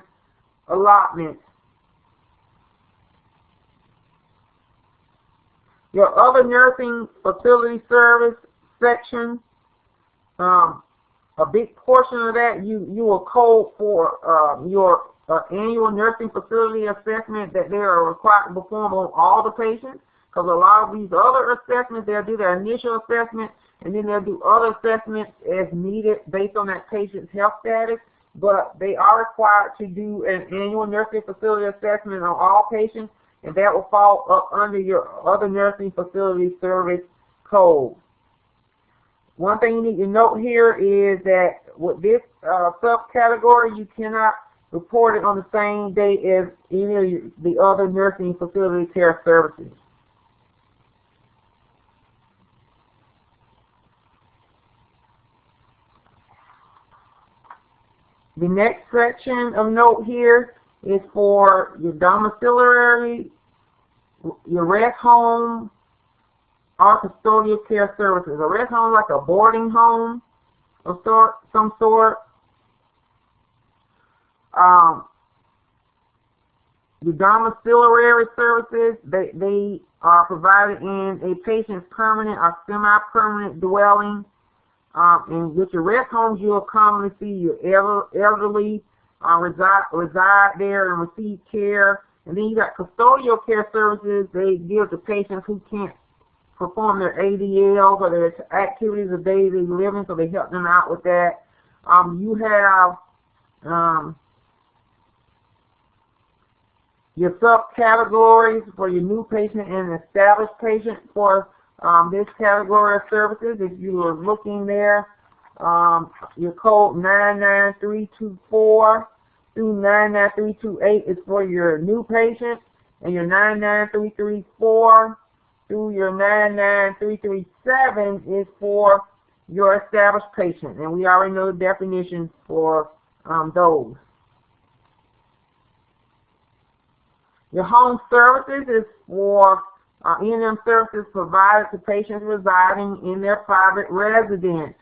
allotments. Your other nursing facility service section, a big portion of that you will code for your annual nursing facility assessment that they are required to perform on all the patients. Because a lot of these other assessments, they'll do their initial assessment, and then they'll do other assessments as needed based on that patient's health status. But they are required to do an annual nursing facility assessment on all patients, and that will fall up under your other nursing facility service code. One thing you need to note here is that with this subcategory, you cannot report it on the same day as any of the other nursing facility care services. The next section of note here is for your domiciliary, your rest home, or custodial care services. A rest home like a boarding home of some sort. The domiciliary services, they are provided in a patient's permanent or semi-permanent dwelling. And with your rest homes, you'll commonly see your elderly reside there and receive care. And then you got custodial care services. They give to patients who can't perform their ADLs or their activities of daily living, so they help them out with that. You have your subcategories for your new patient and established patient for this category of services. If you are looking there, your code 99324 through 99328 is for your new patient, and your 99334 through your 99337 is for your established patient, and we already know the definitions for those. Your home services is for E&M services provided to patients residing in their private residence.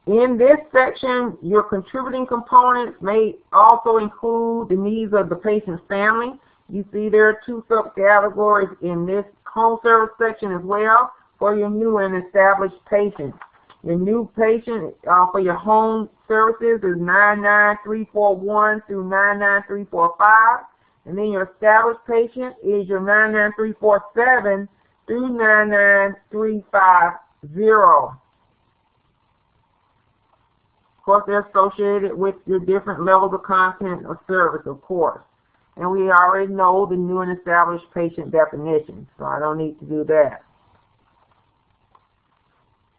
In this section, your contributing components may also include the needs of the patient's family. You see there are two subcategories in this home service section as well for your new and established patients. Your new patient for your home services is 99341 through 99345, and then your established patient is your 99347 through 99350. Of course, they're associated with your different levels of content of service, of course. And we already know the new and established patient definition, so I don't need to do that.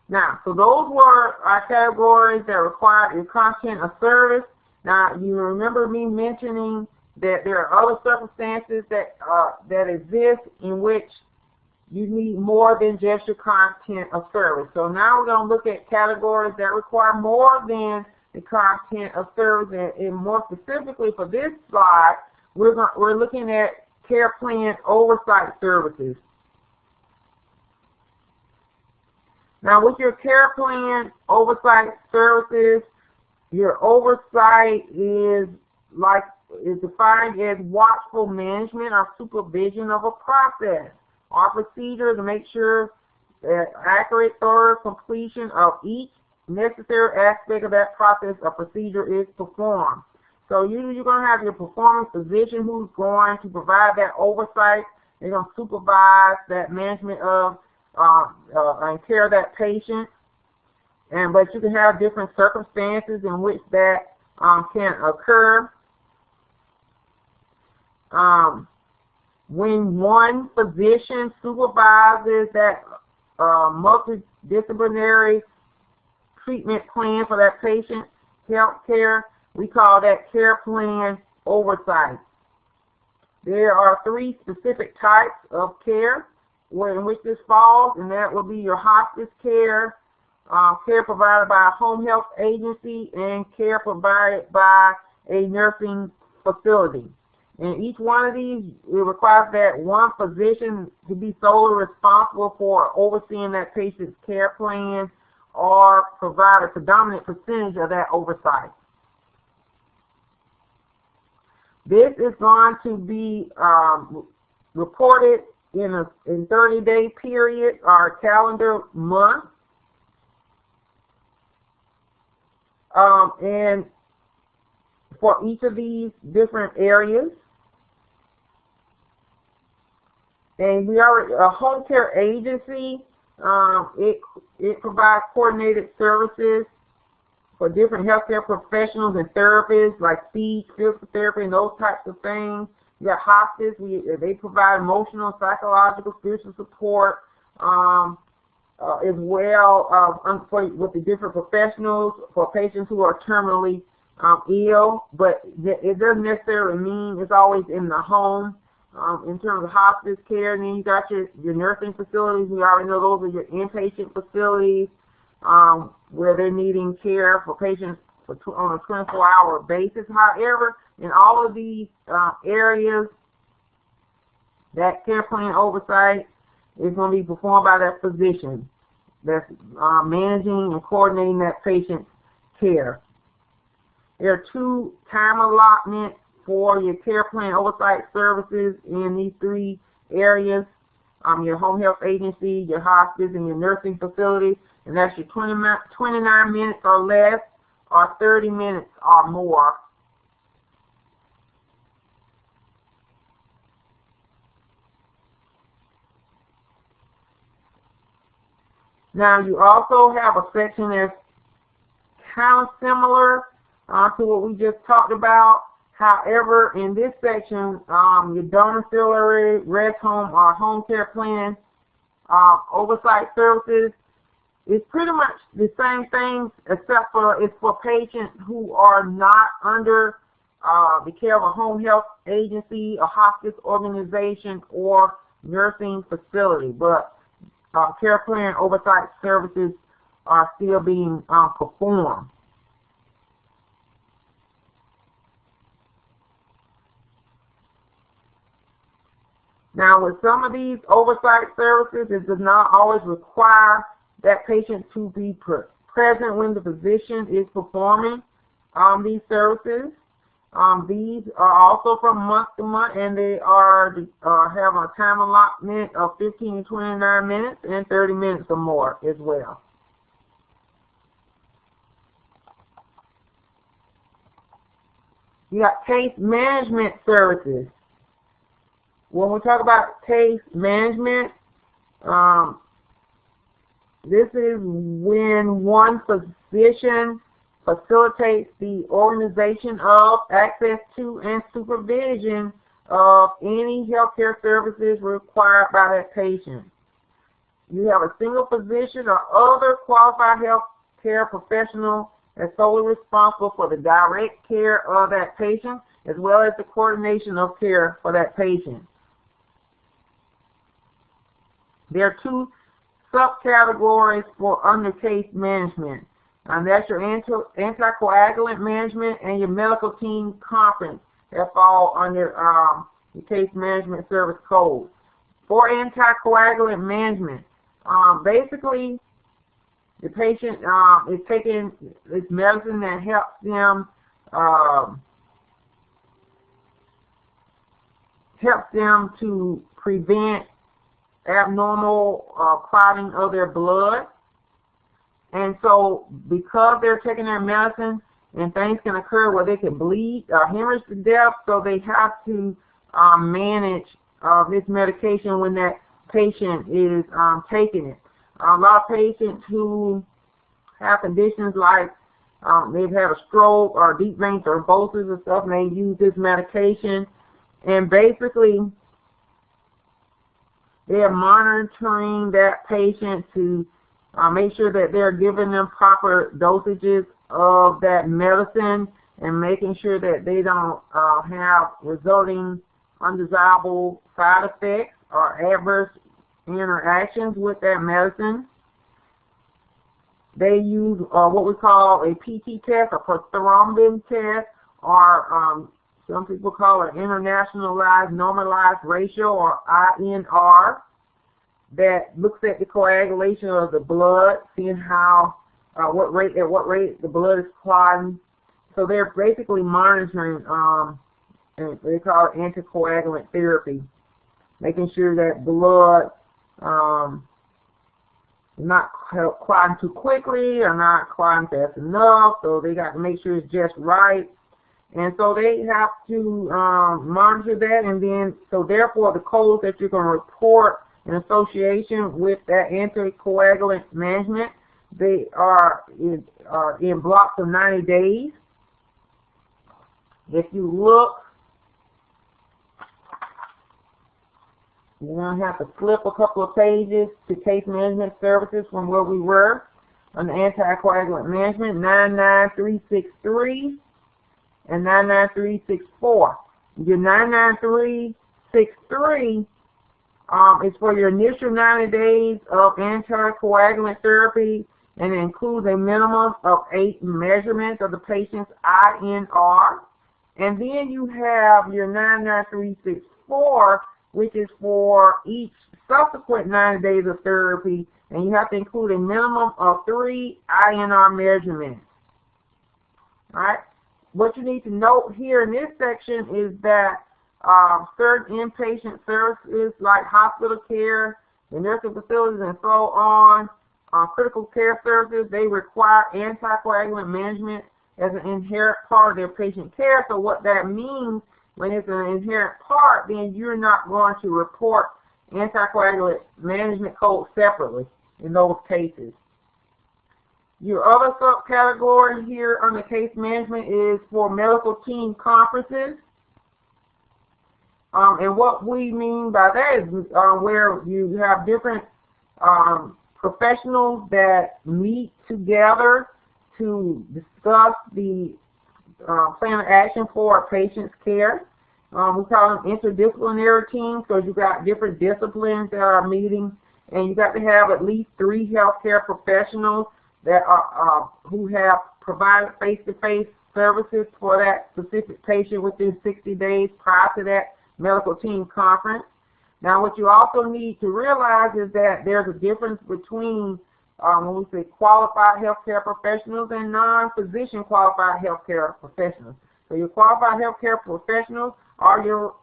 Now, so those were our categories that required your content of service. Now, you remember me mentioning that there are other circumstances that exist in which you need more than just your content of service. So now we're going to look at categories that require more than the content of service, and more specifically for this slide, we're looking at care plan oversight services. Now, with your care plan oversight services, your oversight is defined as watchful management or supervision of a process or procedure to make sure that accurate, thorough completion of each necessary aspect of that process or procedure is performed. So usually you're going to have your performing physician who's going to provide that oversight. They're going to supervise that management of and care of that patient. But you can have different circumstances in which that can occur. When one physician supervises that multidisciplinary treatment plan for that patient's health care, we call that care plan oversight. There are three specific types of care in which this falls, and that will be your hospice care, care provided by a home health agency, and care provided by a nursing facility. And each one of these, it requires that one physician to be solely responsible for overseeing that patient's care plan or provide a predominant percentage of that oversight. This is going to be reported in a 30-day period or calendar month. And for each of these different areas. And we are a home care agency. It provides coordinated services for different healthcare professionals and therapists like speech, physical therapy, and those types of things. You got hospice. They provide emotional, psychological, spiritual support as well with the different professionals for patients who are terminally ill. But it doesn't necessarily mean it's always in the home. In terms of hospice care, and then you got your nursing facilities. We already know those are your inpatient facilities where they're needing care for patients on a 24-hour basis. However, in all of these areas, that care plan oversight is going to be performed by that physician that's managing and coordinating that patient's care. There are 2 time allotments for your care plan oversight services in these 3 areas, your home health agency, your hospice, and your nursing facility, and that's your 29 minutes or less or 30 minutes or more. Now, you also have a section that's kind of similar to what we just talked about. However, in this section, your domiciliary, rest home, or home care plan oversight services is pretty much the same thing, except for it's for patients who are not under the care of a home health agency, a hospice organization, or nursing facility. But care plan oversight services are still being performed. Now, with some of these oversight services, it does not always require that patient to be present when the physician is performing these services. These are also from month to month, and they have a time allotment of 15 to 29 minutes and 30 minutes or more as well. You got case management services. When we talk about case management, this is when one physician facilitates the organization of, access to, and supervision of any healthcare services required by that patient. You have a single physician or other qualified healthcare professional that's solely responsible for the direct care of that patient, as well as the coordination of care for that patient. There are 2 subcategories for under case management, and that's your anticoagulant management and your medical team conference that fall under the case management service code. For anticoagulant management, basically the patient is taking this medicine that helps them to prevent abnormal clotting of their blood. And so because they're taking their medicine, and things can occur where they can bleed or hemorrhage to death, so they have to manage this medication when that patient is taking it. A lot of patients who have conditions like they've had a stroke or deep vein thrombosis or stuff, and they use this medication, and basically they're monitoring that patient to make sure that they're giving them proper dosages of that medicine and making sure that they don't have resulting undesirable side effects or adverse interactions with that medicine. They use what we call a PT test, a prothrombin test, or some people call it internationalized normalized ratio, or INR, that looks at the coagulation of the blood, seeing how at what rate the blood is clotting. So they're basically monitoring, and they call it anticoagulant therapy, making sure that blood not clotting too quickly or not clotting fast enough. So they got to make sure it's just right. And so they have to monitor that, and then, so therefore the codes that you're going to report in association with that anticoagulant management, they are in blocks of 90 days. If you look, you're going to have to flip a couple of pages to case management services from where we were on the anticoagulant management, 99363 and 99364. Your 99363 is for your initial 90 days of anticoagulant therapy, and it includes a minimum of 8 measurements of the patient's INR. And then you have your 99364, which is for each subsequent 90 days of therapy, and you have to include a minimum of 3 INR measurements. All right. What you need to note here in this section is that certain inpatient services like hospital care, the nursing facilities, and so on, critical care services, they require anticoagulant management as an inherent part of their patient care. So what that means, when it's an inherent part, then you're not going to report anticoagulant management codes separately in those cases. Your other subcategory here on the case management is for medical team conferences. And what we mean by that is where you have different professionals that meet together to discuss the plan of action for a patient's care. We call them interdisciplinary teams, because you've got different disciplines that are meeting, and you got to have at least 3 healthcare professionals that are who have provided face-to-face services for that specific patient within 60 days prior to that medical team conference. Now, what you also need to realize is that there's a difference between when we say qualified healthcare professionals and non-physician qualified healthcare professionals. So your qualified healthcare professionals are your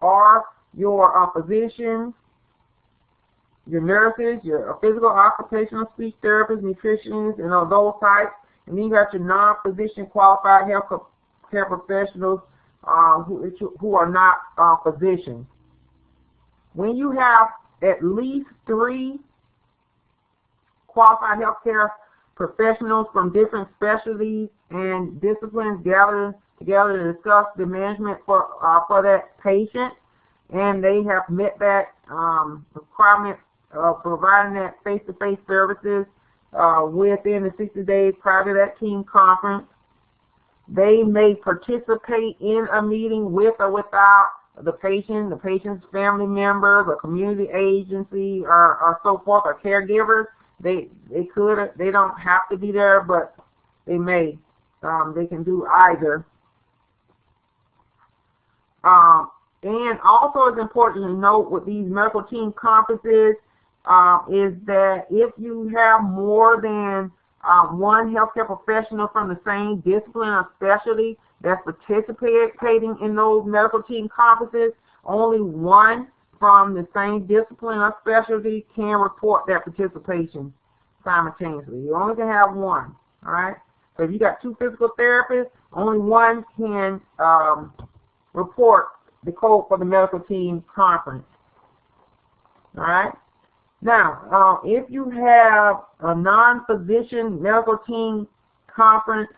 physicians, your nurses, your physical occupational speech therapists, nutritionists, and those types. And then you got your non-physician qualified healthcare professionals who are not physicians. When you have at least 3 qualified healthcare professionals from different specialties and disciplines gathered together to discuss the management for that patient, and they have met that requirement of providing that face-to-face services within the 60 days prior to that team conference. They may participate in a meeting with or without the patient's family members, a community agency, or so forth, or caregivers. They don't have to be there, but they may. They can do either. And also, it's important to note with these medical team conferences is that if you have more than one healthcare professional from the same discipline or specialty that's participating in those medical team conferences, only one from the same discipline or specialty can report that participation simultaneously. You only can have one, all right? So if you got 2 physical therapists, only one can report the code for the medical team conference, all right? Now, if you have a non-physician medical team conference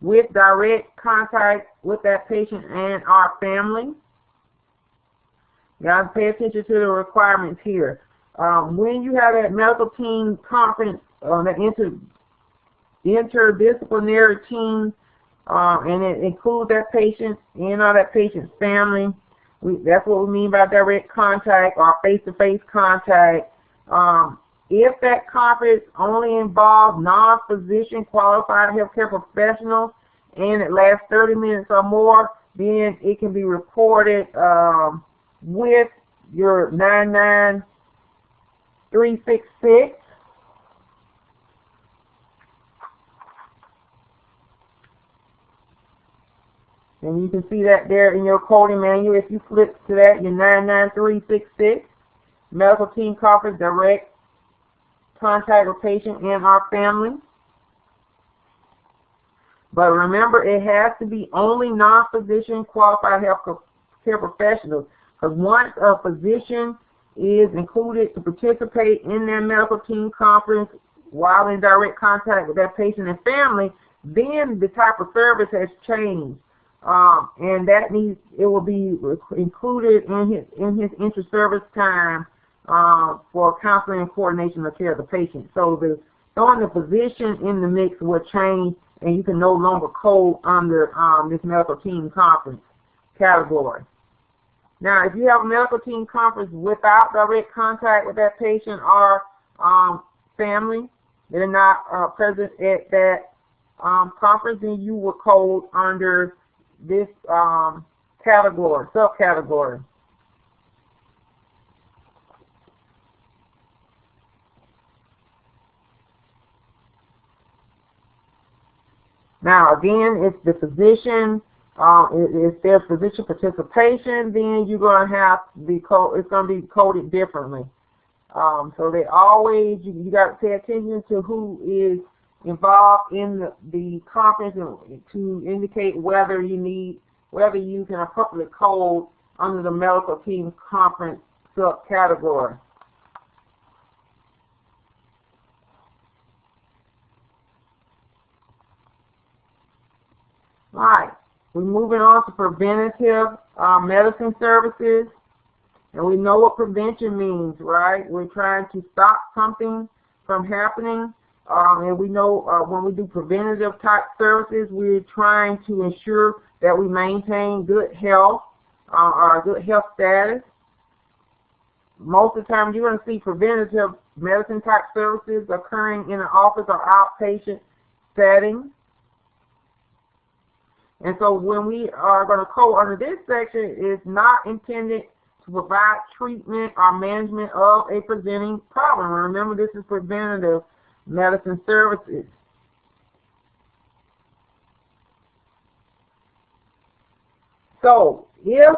with direct contact with that patient and our family, you got to pay attention to the requirements here. When you have that medical team conference, that interdisciplinary team, and it includes that patient and that patient's family, that's what we mean by direct contact or face-to-face contact. If that conference only involves non-physician qualified healthcare professionals, and it lasts 30 minutes or more, then it can be reported with your 99366. And you can see that there in your coding manual. If you flip to that, your 99366, medical team conference, direct contact with patient and our family. But remember, it has to be only non-physician qualified healthcare professionals. Because once a physician is included to participate in that medical team conference while in direct contact with that patient and family, then the type of service has changed. And that it will be included in his inter-service time for counseling and coordination of care of the patient. So throwing the physician in the mix will change, and you can no longer code under this medical team conference category. Now, if you have a medical team conference without direct contact with that patient or family, they're not present at that conference, then you will code under this category, subcategory. Now, again, if the physician, if there's physician participation, then you're going to have it's going to be coded differently. So they always, you got to pay attention to who is involved in the conference and to indicate whether you can appropriately code under the medical team conference subcategory. All right, we're moving on to preventative medicine services. And we know what prevention means, right? We're trying to stop something from happening. And we know when we do preventative type services, we're trying to ensure that we maintain good health, or good health status. Most of the time, you're going to see preventative medicine type services occurring in an office or outpatient setting. And so when we are going to code under this section, it's not intended to provide treatment or management of a presenting problem. Remember, this is preventative medicine services. So, if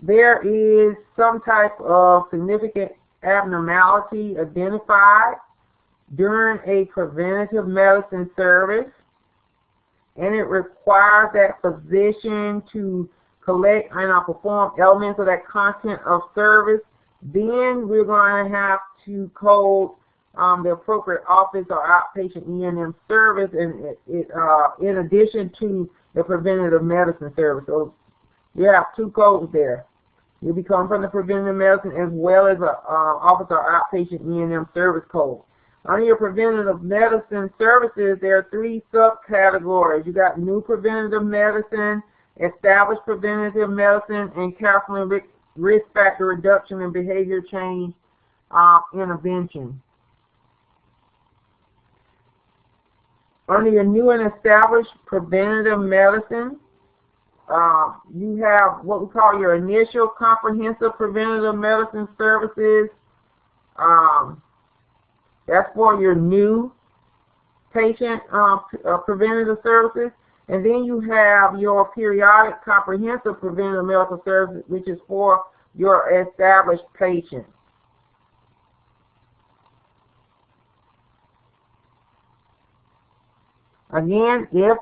there is some type of significant abnormality identified during a preventative medicine service, and it requires that physician to collect and perform elements of that content of service, then we're going to have to code the appropriate office or outpatient E&M service, and in addition to the preventative medicine service. So you have two codes there. You'll be coming from the preventative medicine as well as an office or outpatient E&M service code. Under your preventative medicine services, there are three subcategories. You got new preventative medicine, established preventative medicine, and counseling risk factor reduction and behavior change intervention. Under your new and established preventative medicine, you have what we call your initial comprehensive preventative medicine services. That's for your new patient preventative services. And then you have your periodic comprehensive preventative medical services, which is for your established patients. Again, if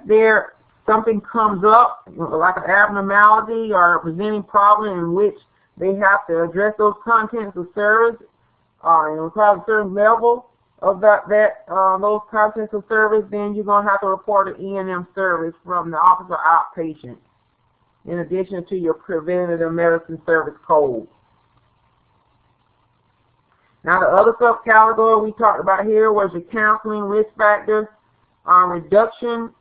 something comes up, like an abnormality or a presenting problem in which they have to address those contents of service, and require a certain level of those contents of service, then you're going to have to report an E&M service from the office or outpatient, in addition to your preventative medicine service code. Now, the other subcategory we talked about here was your counseling risk factor reduction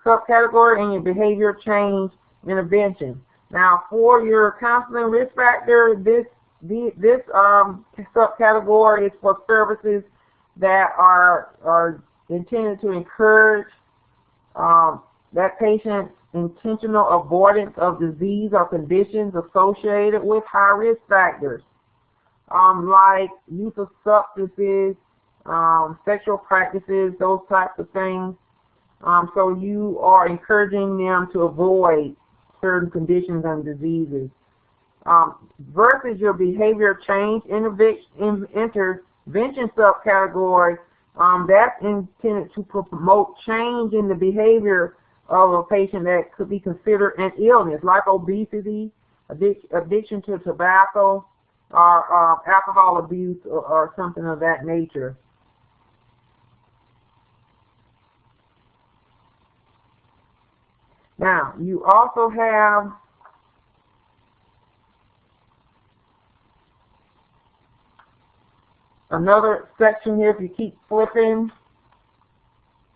subcategory and your behavior change intervention. Now, for your counseling risk factor, this subcategory is for services that are intended to encourage that patient's intentional avoidance of disease or conditions associated with high-risk factors, like use of substances, sexual practices, those types of things. So you are encouraging them to avoid certain conditions and diseases. Versus your behavior change intervention subcategory, that's intended to promote change in the behavior of a patient that could be considered an illness, like obesity, addiction to tobacco, or alcohol abuse, or something of that nature. Now, you also have another section here, if you keep flipping,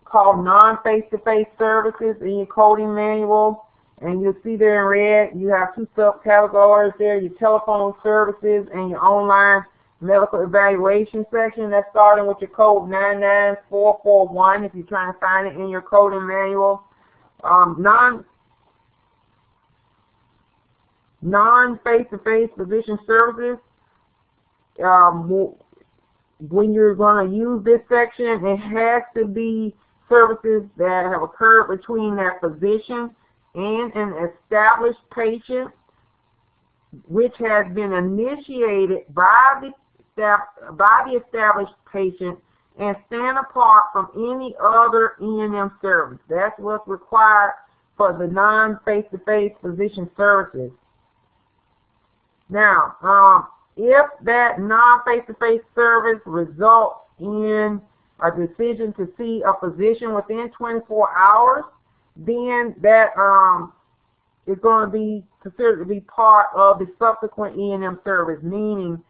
called non-face-to-face services in your coding manual. And you'll see there in red, you have two subcategories there, your telephone services and your online medical evaluation section. That's starting with your code 99441 if you're trying to find it in your coding manual. Non-face-to-face physician services, when you're going to use this section, it has to be services that have occurred between that physician and an established patient, which has been initiated by the established patient and stand apart from any other E&M service. That's what's required for the non-face-to-face physician services. Now, if that non-face-to-face service results in a decision to see a physician within 24 hours, then that is going to be considered to be part of the subsequent E&M service, meaning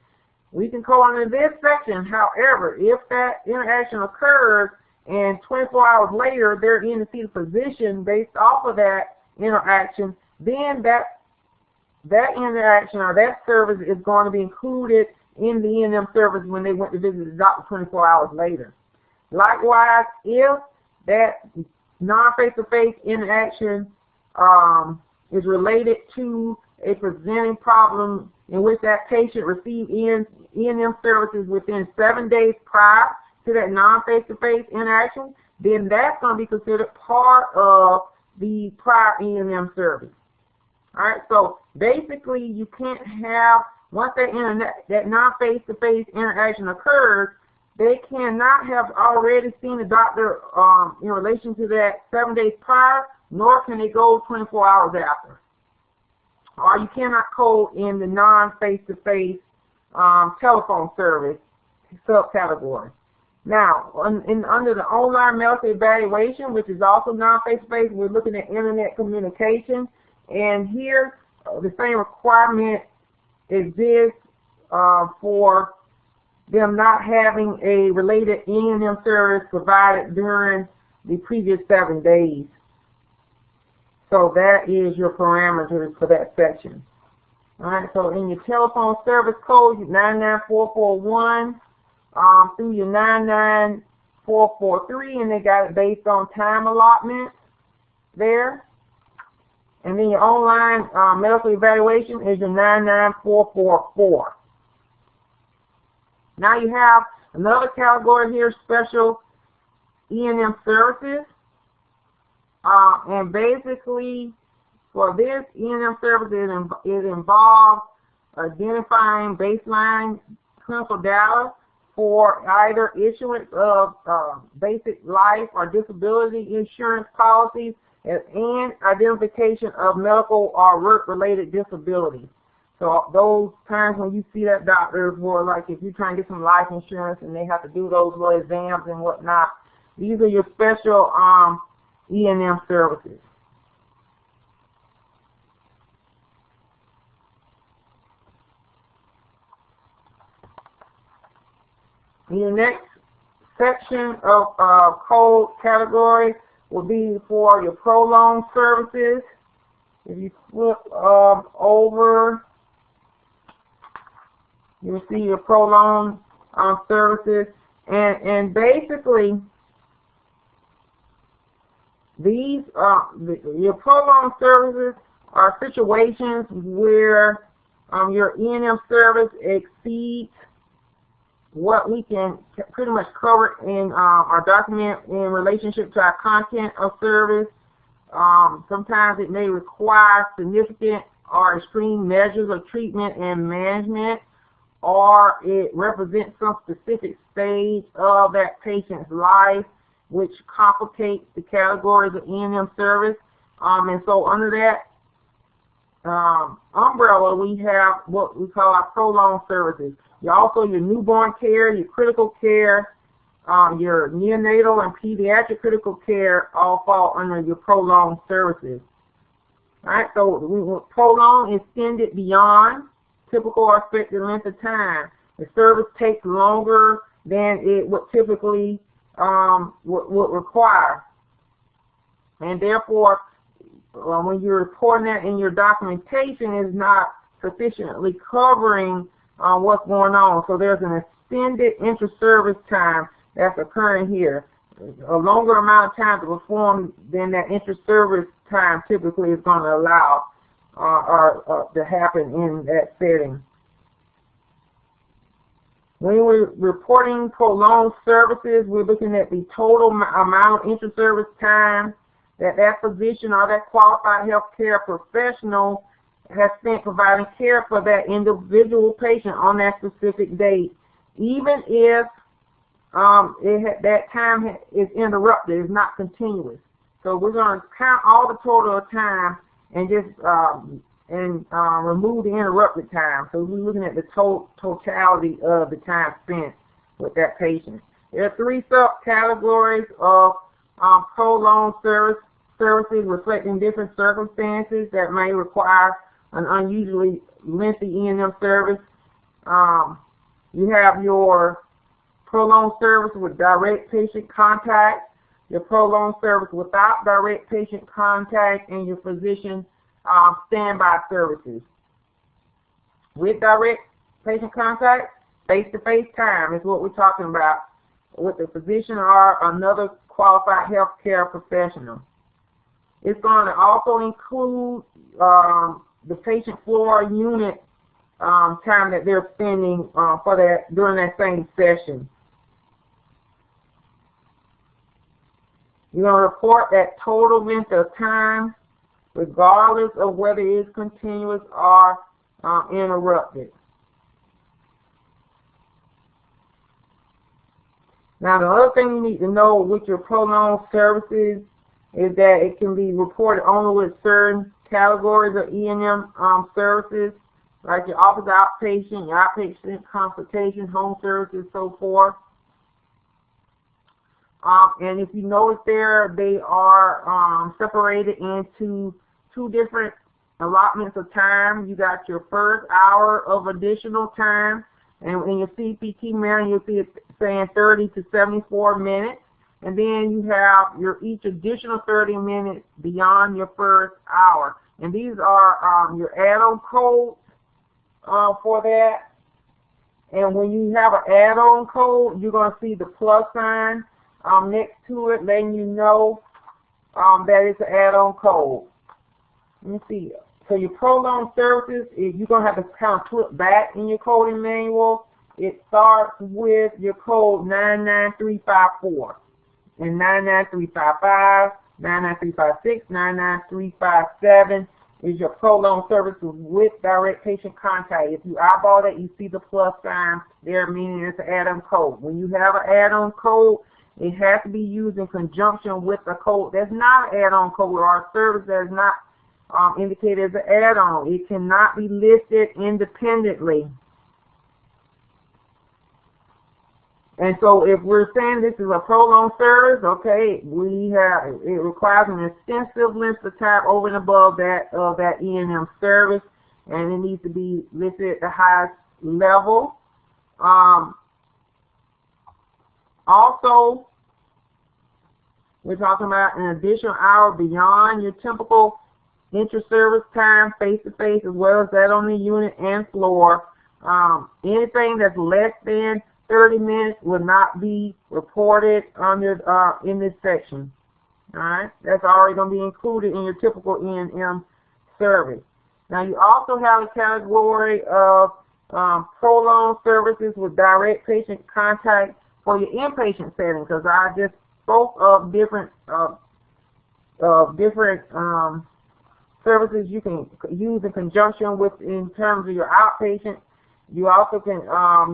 we can go under this section. However, if that interaction occurs and 24 hours later they're in to see the physician based off of that interaction, then that interaction or that service is going to be included in the E&M service when they went to visit the doctor 24 hours later. Likewise, if that non-face-to-face interaction is related to a presenting problem in which that patient received E&M services within 7 days prior to that non-face-to-face interaction, then that's going to be considered part of the prior E&M service. All right, so basically you can't have, once that non-face-to-face interaction occurs, they cannot have already seen the doctor in relation to that 7 days prior, nor can they go 24 hours after. Or you cannot code in the non-face-to-face telephone service subcategory. Now, under the online medical evaluation, which is also non-face-to-face, we're looking at internet communication. And here, the same requirement exists for them not having a related E&M service provided during the previous 7 days. So that is your parameters for that section. All right, so in your telephone service code, 99441 through your 99443, and they got it based on time allotment there. And then your online medical evaluation is your 99444. Now you have another category here, special E&M services. And basically, for this E&M service, it involves identifying baseline clinical data for either issuance of basic life or disability insurance policies and identification of medical or work-related disabilities. So those times when you see that doctor for, like, if you're trying to get some life insurance and they have to do those little exams and whatnot, these are your special E&M services. Your next section of code category will be for your prolonged services. If you flip over, you'll see your prolonged services, and basically These your prolonged services are situations where your E&M service exceeds what we can pretty much cover in our document in relationship to our content of service. Sometimes it may require significant or extreme measures of treatment and management, or it represents some specific stage of that patient's life, which complicates the categories of E&M service. And so under that umbrella, we have what we call our prolonged services. Also your newborn care, your critical care, your neonatal and pediatric critical care all fall under your prolonged services. All right, so we will prolong, extended beyond typical or expected length of time. The service takes longer than it would typically would require, and therefore, when you're reporting that in your documentation, is not sufficiently covering what's going on. So there's an extended inter-service time that's occurring here. A longer amount of time to perform than that inter-service time typically is going to allow to happen in that setting. When we're reporting prolonged services, we're looking at the total amount of inter-service time that that physician or that qualified healthcare professional has spent providing care for that individual patient on that specific date, even if that time is interrupted, it's not continuous. So we're going to count all the total time and just remove the interrupted time. So we're looking at the totality of the time spent with that patient. There are three subcategories of prolonged services reflecting different circumstances that may require an unusually lengthy E&M service. You have your prolonged service with direct patient contact, your prolonged service without direct patient contact, and your physician standby services. With direct patient contact, face-to-face time is what we're talking about with the physician or another qualified healthcare professional. It's going to also include the patient floor unit time that they're spending for that during that same session. You're going to report that total length of time, regardless of whether it is continuous or interrupted. Now, the other thing you need to know with your prolonged services is that it can be reported only with certain categories of E&M services, like your office outpatient, your outpatient consultation, home services, so forth. And if you notice there, they are separated into two different allotments of time. You got your first hour of additional time, and in your CPT manual, you'll see it saying 30 to 74 minutes. And then you have your each additional 30 minutes beyond your first hour. And these are your add-on codes for that. And when you have an add-on code, you're going to see the plus sign next to it, letting you know that it's an add-on code. Let me see. So your prolonged services, you're going to have to kind of flip back in your coding manual. It starts with your code 99354. And 99355, 99356, 99357 is your prolonged services with direct patient contact. If you eyeball that, you see the plus sign there, meaning it's an add-on code. When you have an add-on code, it has to be used in conjunction with a code that's not an add-on code or a service that is not indicated as an add-on. It cannot be listed independently. And so if we're saying this is a prolonged service, okay, it requires an extensive length of time over and above that of that E&M service, and it needs to be listed at the highest level. Also, we're talking about an additional hour beyond your typical inter-service time, face-to-face, as well as that on the unit and floor. Anything that's less than 30 minutes will not be reported under in this section. Alright, that's already going to be included in your typical E&M service. Now you also have a category of prolonged services with direct patient contact for your inpatient setting, because I just spoke of different services you can use in conjunction with in terms of your outpatient. You also can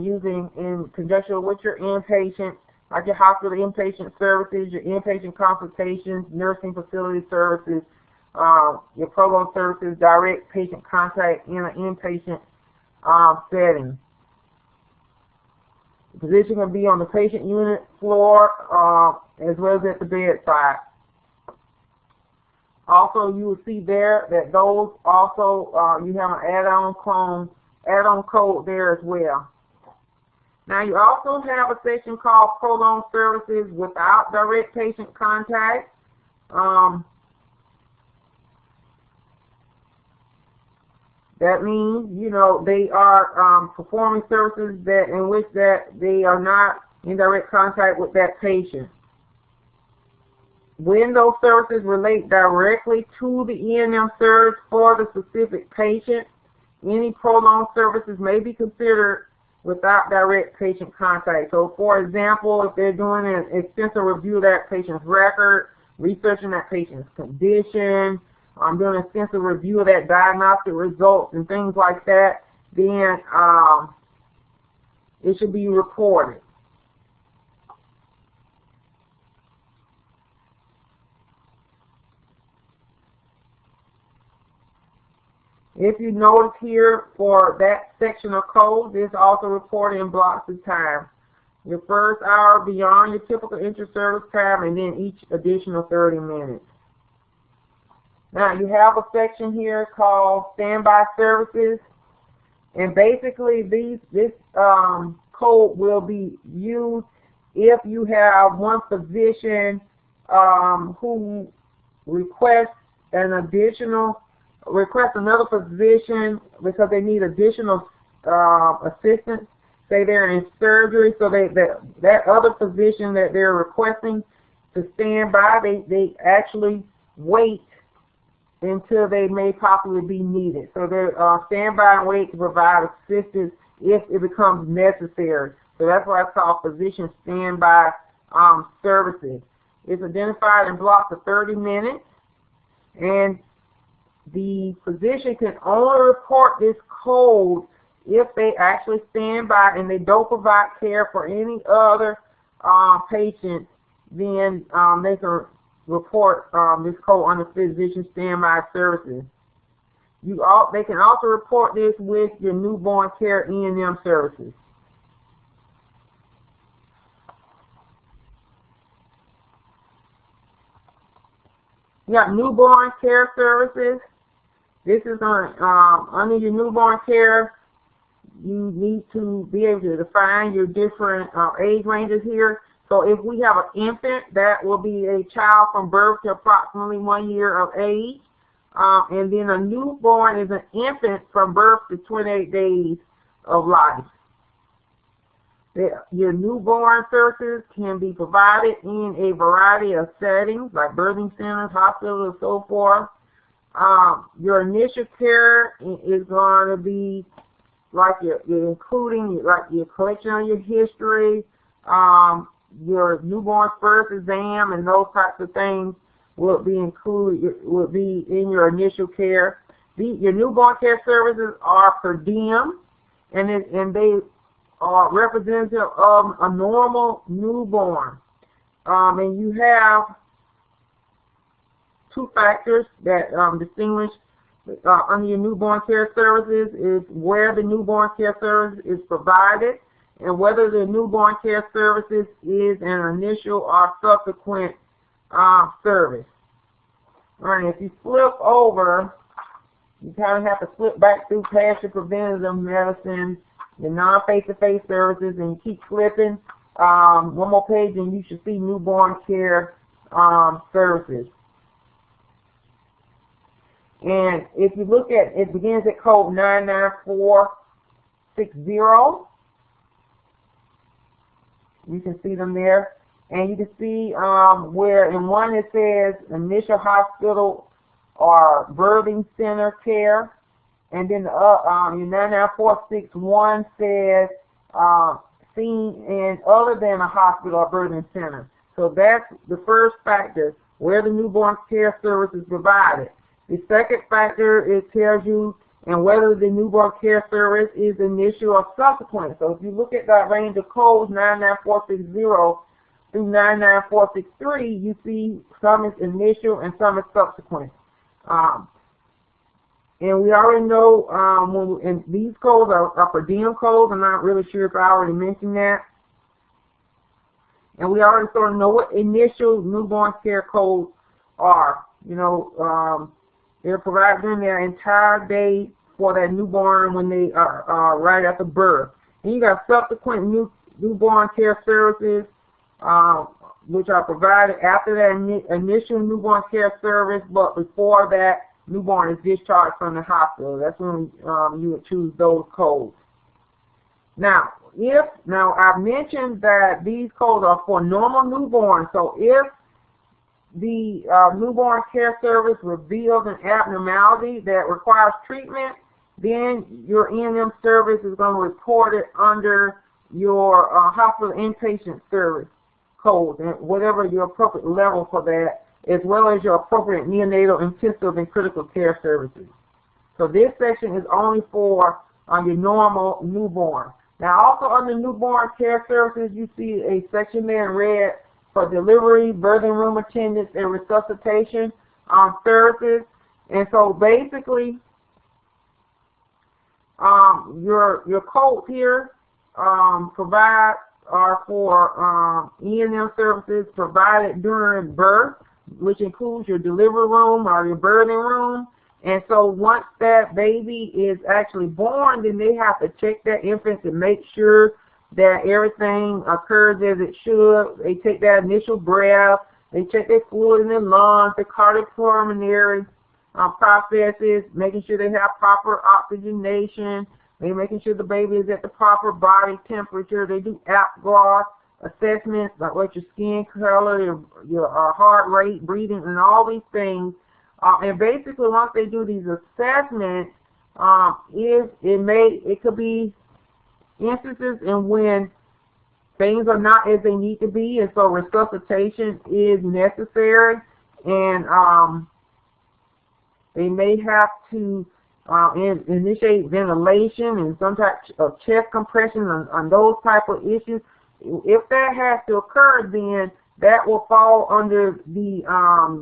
use in conjunction with your inpatient, like your hospital inpatient services, your inpatient consultations, nursing facility services, your prolonged services, direct patient contact in an inpatient setting. The physician can be on the patient unit floor as well as at the bedside. Also, you will see there that those also you have an add-on code there as well. Now you also have a section called prolonged services without direct patient contact. That means, you know, they are performing services that in which that they are not in direct contact with that patient. When those services relate directly to the E&M service for the specific patient, any prolonged services may be considered without direct patient contact. So, for example, if they're doing an extensive review of that patient's record, researching that patient's condition, doing an extensive review of that diagnostic results and things like that, then it should be reported. If you notice here for that section of code, this also reported in blocks of time. Your first hour beyond your typical inter-service time, and then each additional 30 minutes. Now you have a section here called standby services, and basically this code will be used if you have one physician who requests another physician because they need additional assistance. Say they're in surgery, so that other physician that they're requesting to stand by, they actually wait until they may possibly be needed. So they're stand by and wait to provide assistance if it becomes necessary. So that's why it's called physician standby services. It's identified in blocks of 30 minutes, and the physician can only report this code if they actually stand by and they don't provide care for any other patient. Then they can report this code under physician standby services. They can also report this with your newborn care E&M services. You got newborn care services. This is under your newborn care. You need to be able to define your different age ranges here. So if we have an infant, that will be a child from birth to approximately 1 year of age. And then a newborn is an infant from birth to 28 days of life. Your newborn services can be provided in a variety of settings, like birthing centers, hospitals, and so forth. Your initial care is going to be like you're including like your collection of your history, your newborn first exam, and those types of things will be included. Will be in your initial care. Your newborn care services are per diem, and they are representative of a normal newborn. And you have two factors that distinguish under your newborn care services is where the newborn care service is provided and whether the newborn care services is an initial or subsequent service. All right, if you flip over, you kind of have to flip back through past your preventative medicine, your non-face-to-face services, and you keep flipping one more page and you should see newborn care services. And if you look at it, begins at code 99460. You can see them there. And you can see where in one it says initial hospital or birthing center care, and then your 99461 says seen in other than a hospital or birthing center. So that's the first factor, where the newborn care service is provided. The second factor, it tells you and whether the newborn care service is initial or subsequent. So if you look at that range of codes 99460 through 99463, you see some is initial and some is subsequent. And we already know and these codes are per diem codes. I'm not really sure if I already mentioned that. And we already sort of know what initial newborn care codes are. You know, they're provided during their entire day for that newborn when they are right after birth. And you got subsequent newborn care services, which are provided after that initial newborn care service, but before that newborn is discharged from the hospital. That's when you would choose those codes. Now, I've mentioned that these codes are for normal newborns. So if the newborn care service reveals an abnormality that requires treatment, then your E&M service is going to report it under your hospital inpatient service code, and whatever your appropriate level for that, as well as your appropriate neonatal, intensive, and critical care services. So this section is only for your normal newborn. Now, also under newborn care services, you see a section there in red for delivery, birthing room attendance, and resuscitation services. And so basically, your codes here provide are for E&M services provided during birth, which includes your delivery room or your birthing room. And so once that baby is actually born, then they have to check that infant to make sure that everything occurs as it should. They take that initial breath, they check their fluid in their lungs, their cardiopulmonary processes, making sure they have proper oxygenation. They're making sure the baby is at the proper body temperature. They do APGAR assessments, like what your skin color, your heart rate, breathing, and all these things. And basically, once they do these assessments, it could be instances in when things are not as they need to be, and so resuscitation is necessary, and they may have to initiate ventilation and some type of chest compression on those type of issues. If that has to occur, then that will fall under the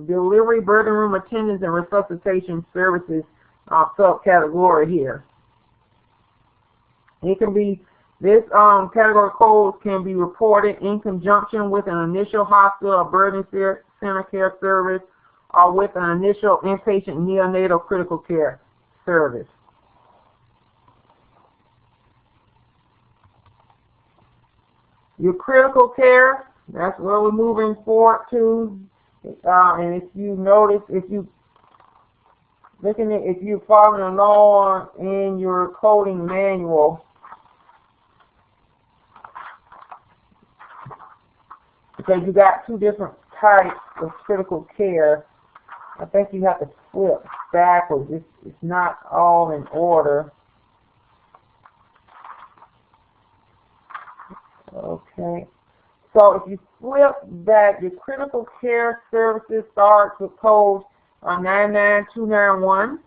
delivery, birthing room attendance, and resuscitation services subcategory here. It can be, this category codes can be reported in conjunction with an initial hospital or birthing center care service, or with an initial inpatient neonatal critical care service. Your critical care, that's where we're moving forward to. And if you notice, if you're following along in your coding manual, because you got two different types of critical care, I think you have to flip backwards. It's not all in order. Okay. So if you flip back, your critical care services starts with code 99291.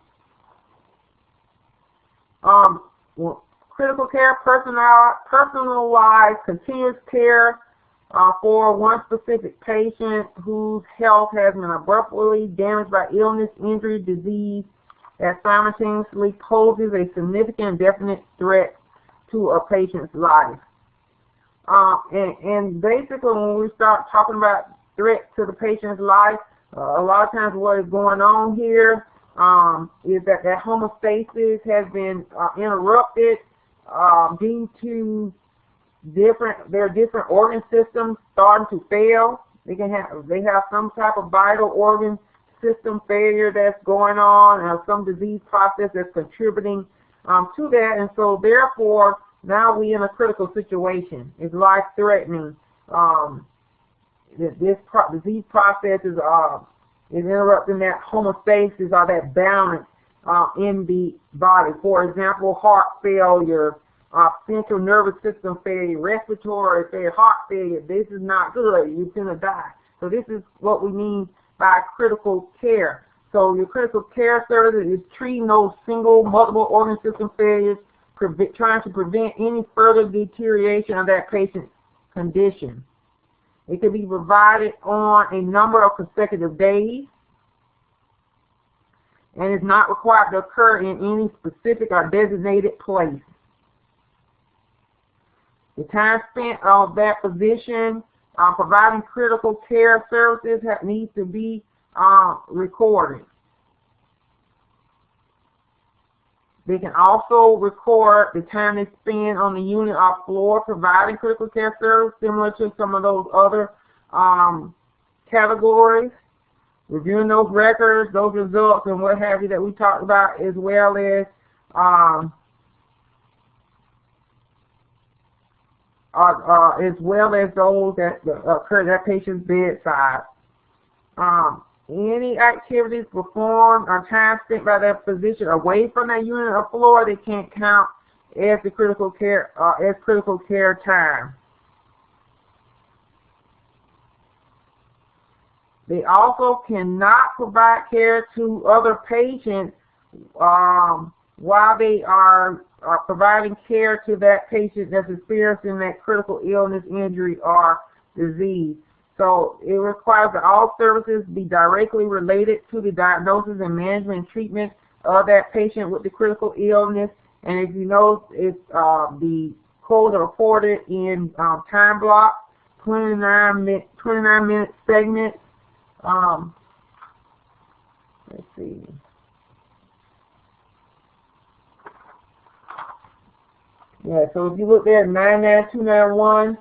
Critical care, personalized continuous care for one specific patient whose health has been abruptly damaged by illness, injury, disease that simultaneously poses a significant definite threat to a patient's life. And basically, when we start talking about threat to the patient's life, a lot of times what is going on here is that homeostasis has been interrupted due to their different organ systems starting to fail. They have some type of vital organ system failure that's going on, or some disease process that's contributing to that, and so therefore now we're in a critical situation. It's life-threatening disease process is interrupting that homeostasis or that balance in the body. For example, heart failure, central nervous system failure, respiratory failure, heart failure. This is not good. You're going to die. So this is what we mean by critical care. So your critical care service is treating those single, multiple organ system failures, trying to prevent any further deterioration of that patient's condition. It can be provided on a number of consecutive days and is not required to occur in any specific or designated place. The time spent of that physician providing critical care services needs to be recorded. They can also record the time they spend on the unit or floor providing critical care service, similar to some of those other categories. Reviewing those records, those results, and what have you that we talked about, as well as those that occur at that patient's bedside. Any activities performed or time spent by that physician away from that unit or floor, they can't count as the critical care time. They also cannot provide care to other patients while they are providing care to that patient that's experiencing that critical illness, injury, or disease. So it requires that all services be directly related to the diagnosis and management and treatment of that patient with the critical illness. And if you know, it's the codes are reported in time blocks, 29-minute segments. Let's see. Yeah, so if you look there at 99291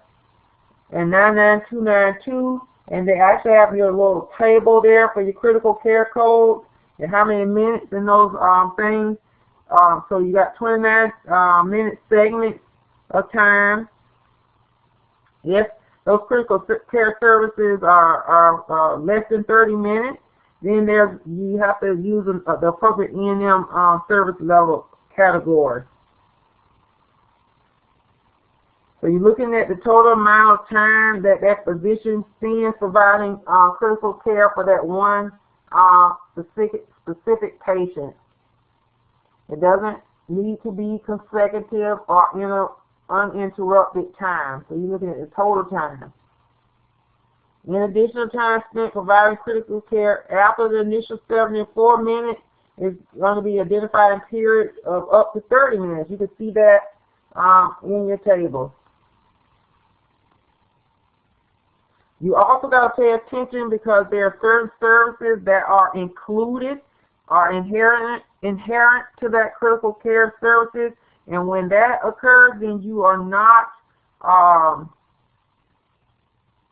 and 99292, and they actually have your little table there for your critical care codes and how many minutes in those things. So you got 29-minute segments of time. Yes, those critical care services are less than 30 minutes. Then you have to use the appropriate E&M service level category. So you're looking at the total amount of time that that physician spends providing critical care for that one specific patient. It doesn't need to be consecutive or uninterrupted time. So you're looking at the total time. In addition to time spent providing critical care after the initial 74 minutes is going to be identified in periods of up to 30 minutes. You can see that in your table. You also got to pay attention because there are certain services that are included, are inherent to that critical care services, and when that occurs, then you are not,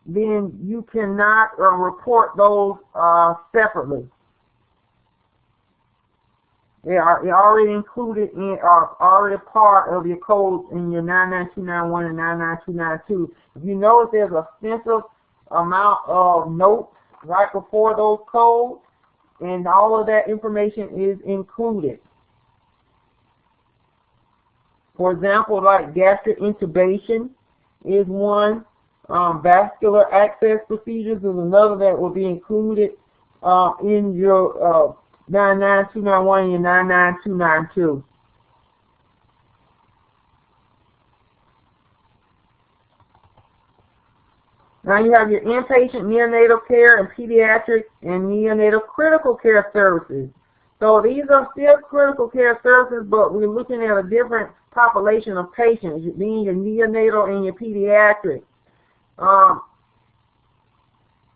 then you cannot report those separately. They are already included in, are already part of your codes in your 99291 and 99292. If you notice, there's a extensive amount of notes right before those codes, and all of that information is included. For example, like gastric intubation is one, vascular access procedures is another that will be included in your 99291 and your 99292. Now you have your inpatient neonatal care and pediatric and neonatal critical care services. So these are still critical care services, but we're looking at a different population of patients, being your neonatal and your pediatric.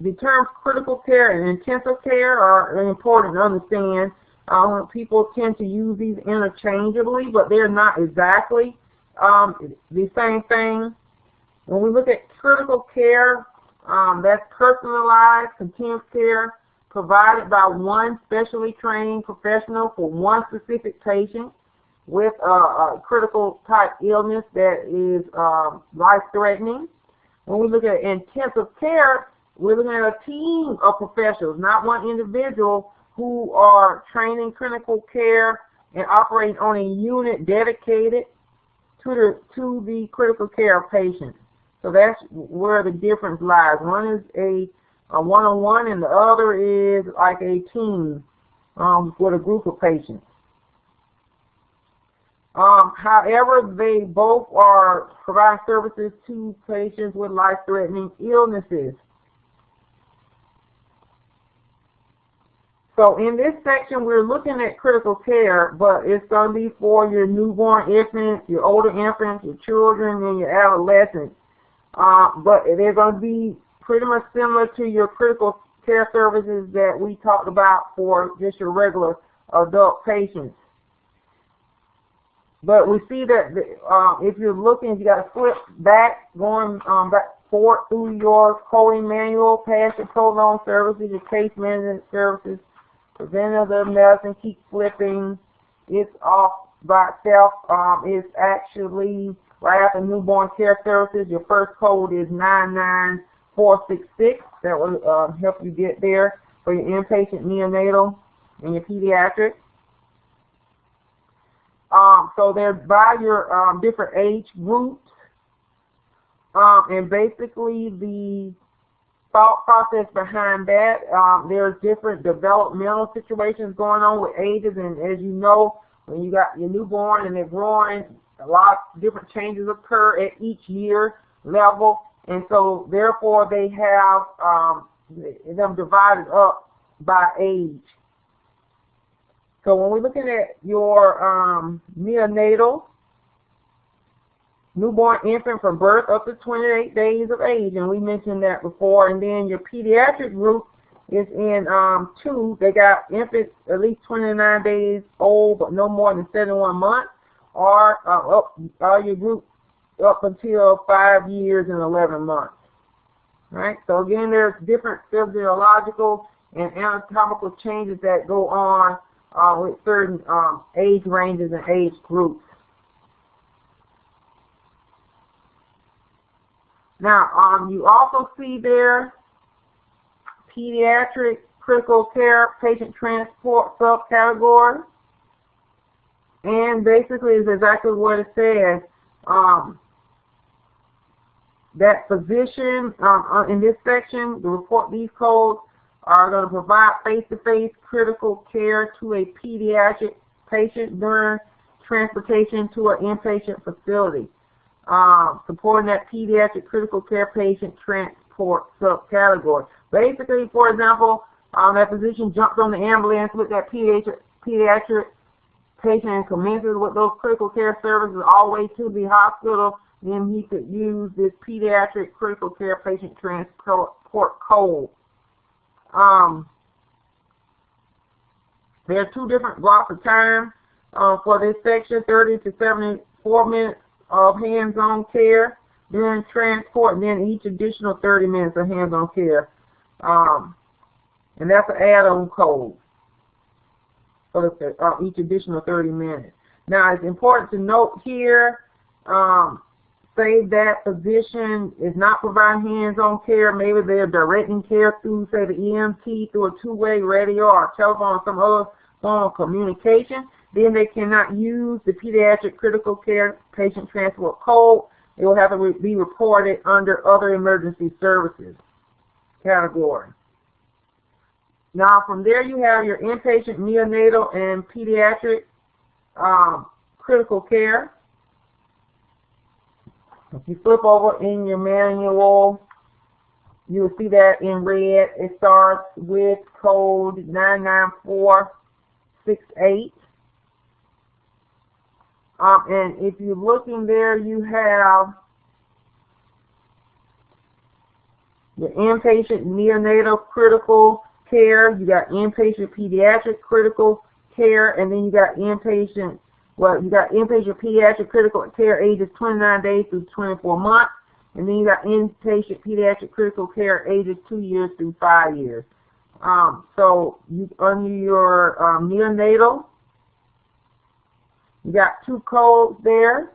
The terms critical care and intensive care are important to understand. People tend to use these interchangeably, but they're not exactly the same thing. When we look at critical care, that's personalized, continuous care provided by one specially trained professional for one specific patient with a critical type illness that is life-threatening. When we look at intensive care, we're looking at a team of professionals, not one individual, who are training critical care and operating on a unit dedicated to the critical care of patients. So that's where the difference lies. One is a one-on-one, and the other is like a team with a group of patients. However, they both are providing services to patients with life-threatening illnesses. So in this section, we're looking at critical care, but it's going to be for your newborn infants, your older infants, your children, and your adolescents. But they're going to be pretty much similar to your critical care services that we talked about for just your regular adult patients. But we see that if you're looking, you got to flip back, going back forward through your coding manual, past your prolonged services, your case management services, preventative medicine, keep flipping. It's off by itself. It's actually right after newborn care services. Your first code is 99466. That will help you get there for your inpatient, neonatal, and your pediatric. So they're by your different age groups, and basically the thought process behind that, there's different developmental situations going on with ages, and as you know, when you got your newborn and they're growing, a lot of different changes occur at each year level, and so therefore they have them divided up by age. So when we're looking at your neonatal, newborn infant from birth up to 28 days of age, and we mentioned that before, and then your pediatric group is in 2. They got infants at least 29 days old but no more than 71 months, or your group up until 5 years and 11 months. Right? So again, there's different physiological and anatomical changes that go on with certain age ranges and age groups. Now, you also see there pediatric critical care patient transport subcategory, and basically it's exactly what it says. That physician in this section, to report these codes, are going to provide face-to-face critical care to a pediatric patient during transportation to an inpatient facility, supporting that pediatric critical care patient transport subcategory. Basically, for example, that physician jumps on the ambulance with that pediatric patient and commences with those critical care services all the way to the hospital, then he could use this pediatric critical care patient transport code. There are 2 different blocks of time for this section, 30 to 74 minutes of hands-on care during transport, and then each additional 30 minutes of hands-on care. And that's an add-on code for each additional 30 minutes. Now, it's important to note here, say that physician is not providing hands-on care, maybe they're directing care through, say, the EMT, through a 2-way radio or telephone or some other form of communication, then they cannot use the pediatric critical care patient transport code. It will have to be reported under other emergency services category. Now, from there you have your inpatient, neonatal, and pediatric critical care. If you flip over in your manual, you will see that in red. It starts with code 99468. And if you look in there, you have your inpatient neonatal critical care, you got inpatient pediatric critical care, and then you got inpatient, you got inpatient pediatric critical care ages 29 days through 24 months, and then you got inpatient pediatric critical care ages 2 years through 5 years. So under your neonatal, you got 2 codes there.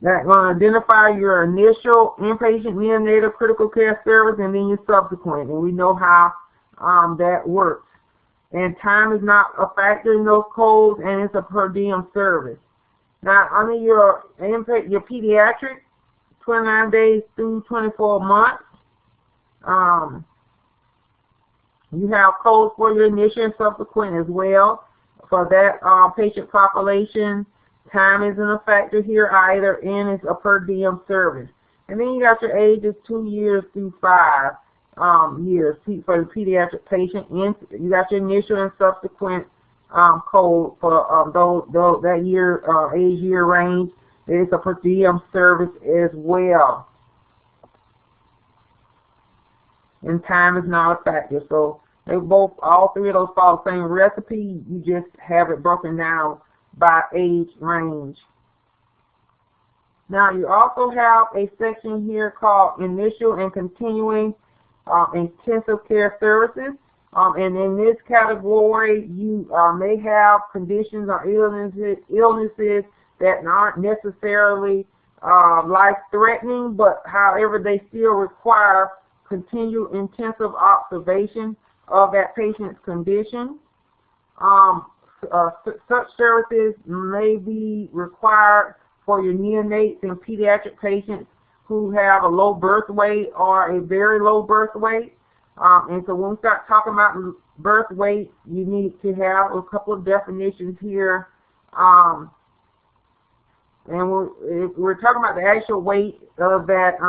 That's going to identify your initial inpatient neonatal critical care service and then your subsequent. And we know how that works. And time is not a factor in those codes, and it's a per diem service. Now, under your pediatric, 29 days through 24 months, you have codes for your initial and subsequent as well. For that patient population, time isn't a factor here either, and it's a per diem service. And then you got your ages 2 years through 5 years for the pediatric patient. And you got your initial and subsequent code for that year age year range. It's a per diem service as well. And time is not a factor. So all three of those follow the same recipe. You just have it broken down by age range. Now you also have a section here called initial and continuing intensive care services. And in this category, you may have conditions or illnesses that aren't necessarily life-threatening, but however they still require continued intensive observation of that patient's condition. Such services may be required for your neonates and pediatric patients who have a low birth weight or a very low birth weight. And so when we start talking about birth weight, you need to have a couple of definitions here. And we're talking about the actual weight of that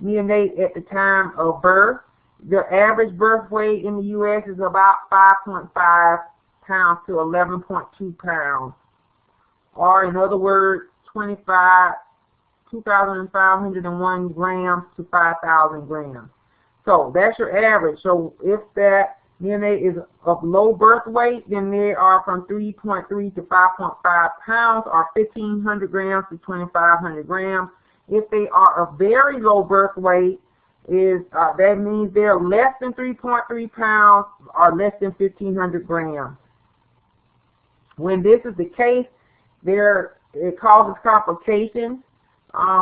neonate at the time of birth. The average birth weight in the U.S. is about 5.5 pounds to 11.2 pounds. Or in other words, 2,501 grams to 5,000 grams. So that's your average. So if that neonate is of low birth weight, then they are from 3.3 to 5.5 pounds, or 1,500 grams to 2,500 grams. If they are of very low birth weight, that means they're less than 3.3 pounds or less than 1,500 grams. When this is the case, it causes complications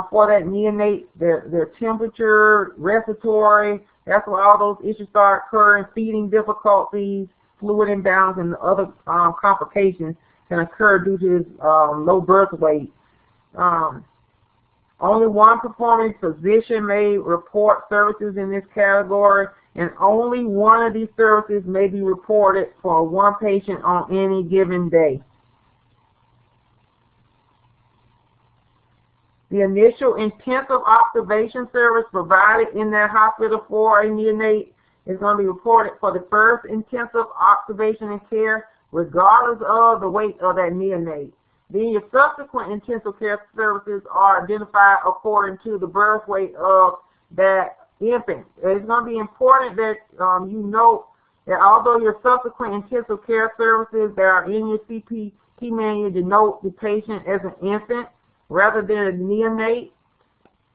for that neonate, their temperature, respiratory. That's where all those issues start occurring. Feeding difficulties, fluid imbalance, and other complications can occur due to his low birth weight. Only one performing physician may report services in this category, and only one of these services may be reported for one patient on any given day. The initial intensive observation service provided in that hospital for a neonate is going to be reported for the first intensive observation and care, regardless of the weight of that neonate. Then your subsequent intensive care services are identified according to the birth weight of that infant. It's going to be important that you note that although your subsequent intensive care services that are in your CPT manual denote the patient as an infant rather than a neonate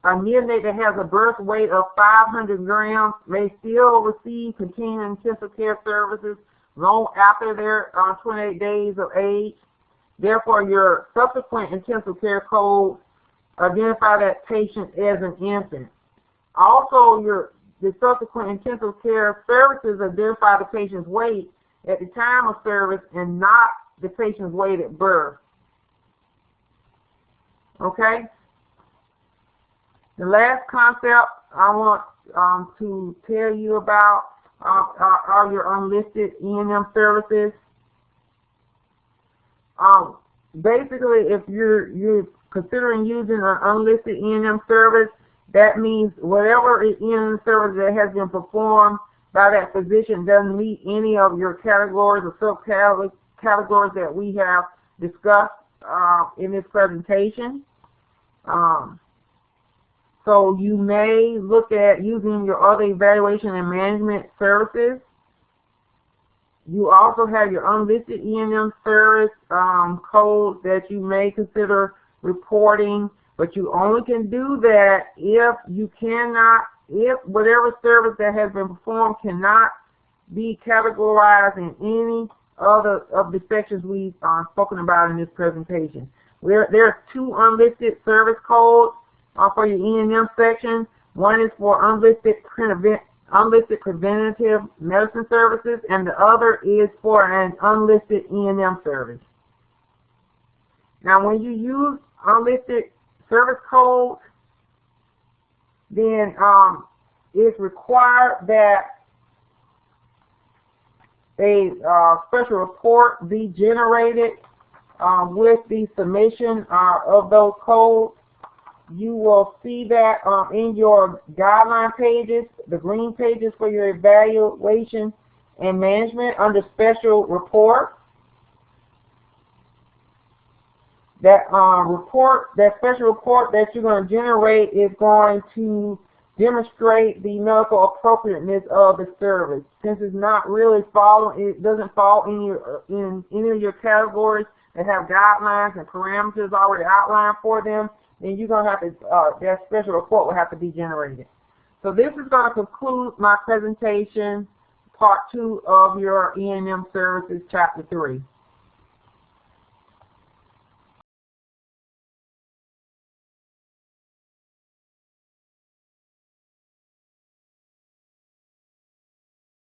that has a birth weight of 500 grams may still receive continuing intensive care services long after their 28 days of age. Therefore, your subsequent intensive care codes identify that patient as an infant. Also, the subsequent intensive care services identify the patient's weight at the time of service and not the patient's weight at birth. Okay? The last concept I want to tell you about are your unlisted E&M services. Basically, if you're considering using an unlisted E&M service, that means whatever E&M service that has been performed by that physician doesn't meet any of your categories or subcategories that we have discussed in this presentation. So you may look at using your other evaluation and management services. You also have your unlisted E&M service codes that you may consider reporting, but you only can do that if whatever service that has been performed cannot be categorized in any other of the sections we've spoken about in this presentation. There's 2 unlisted service codes for your E&M section. One is for unlisted preventative medicine services, and the other is for an unlisted E&M service. Now, when you use unlisted service codes, then it's required that a special report be generated with the submission of those codes. You will see that in your guideline pages, the green pages for your evaluation and management under special reports. That special report that you're going to generate is going to demonstrate the medical appropriateness of the service. Since it's not really it doesn't fall in any of your categories that have guidelines and parameters already outlined for them, then you're going to have to, that special report will have to be generated. So this is going to conclude my presentation, part 2 of your E&M services, chapter 3.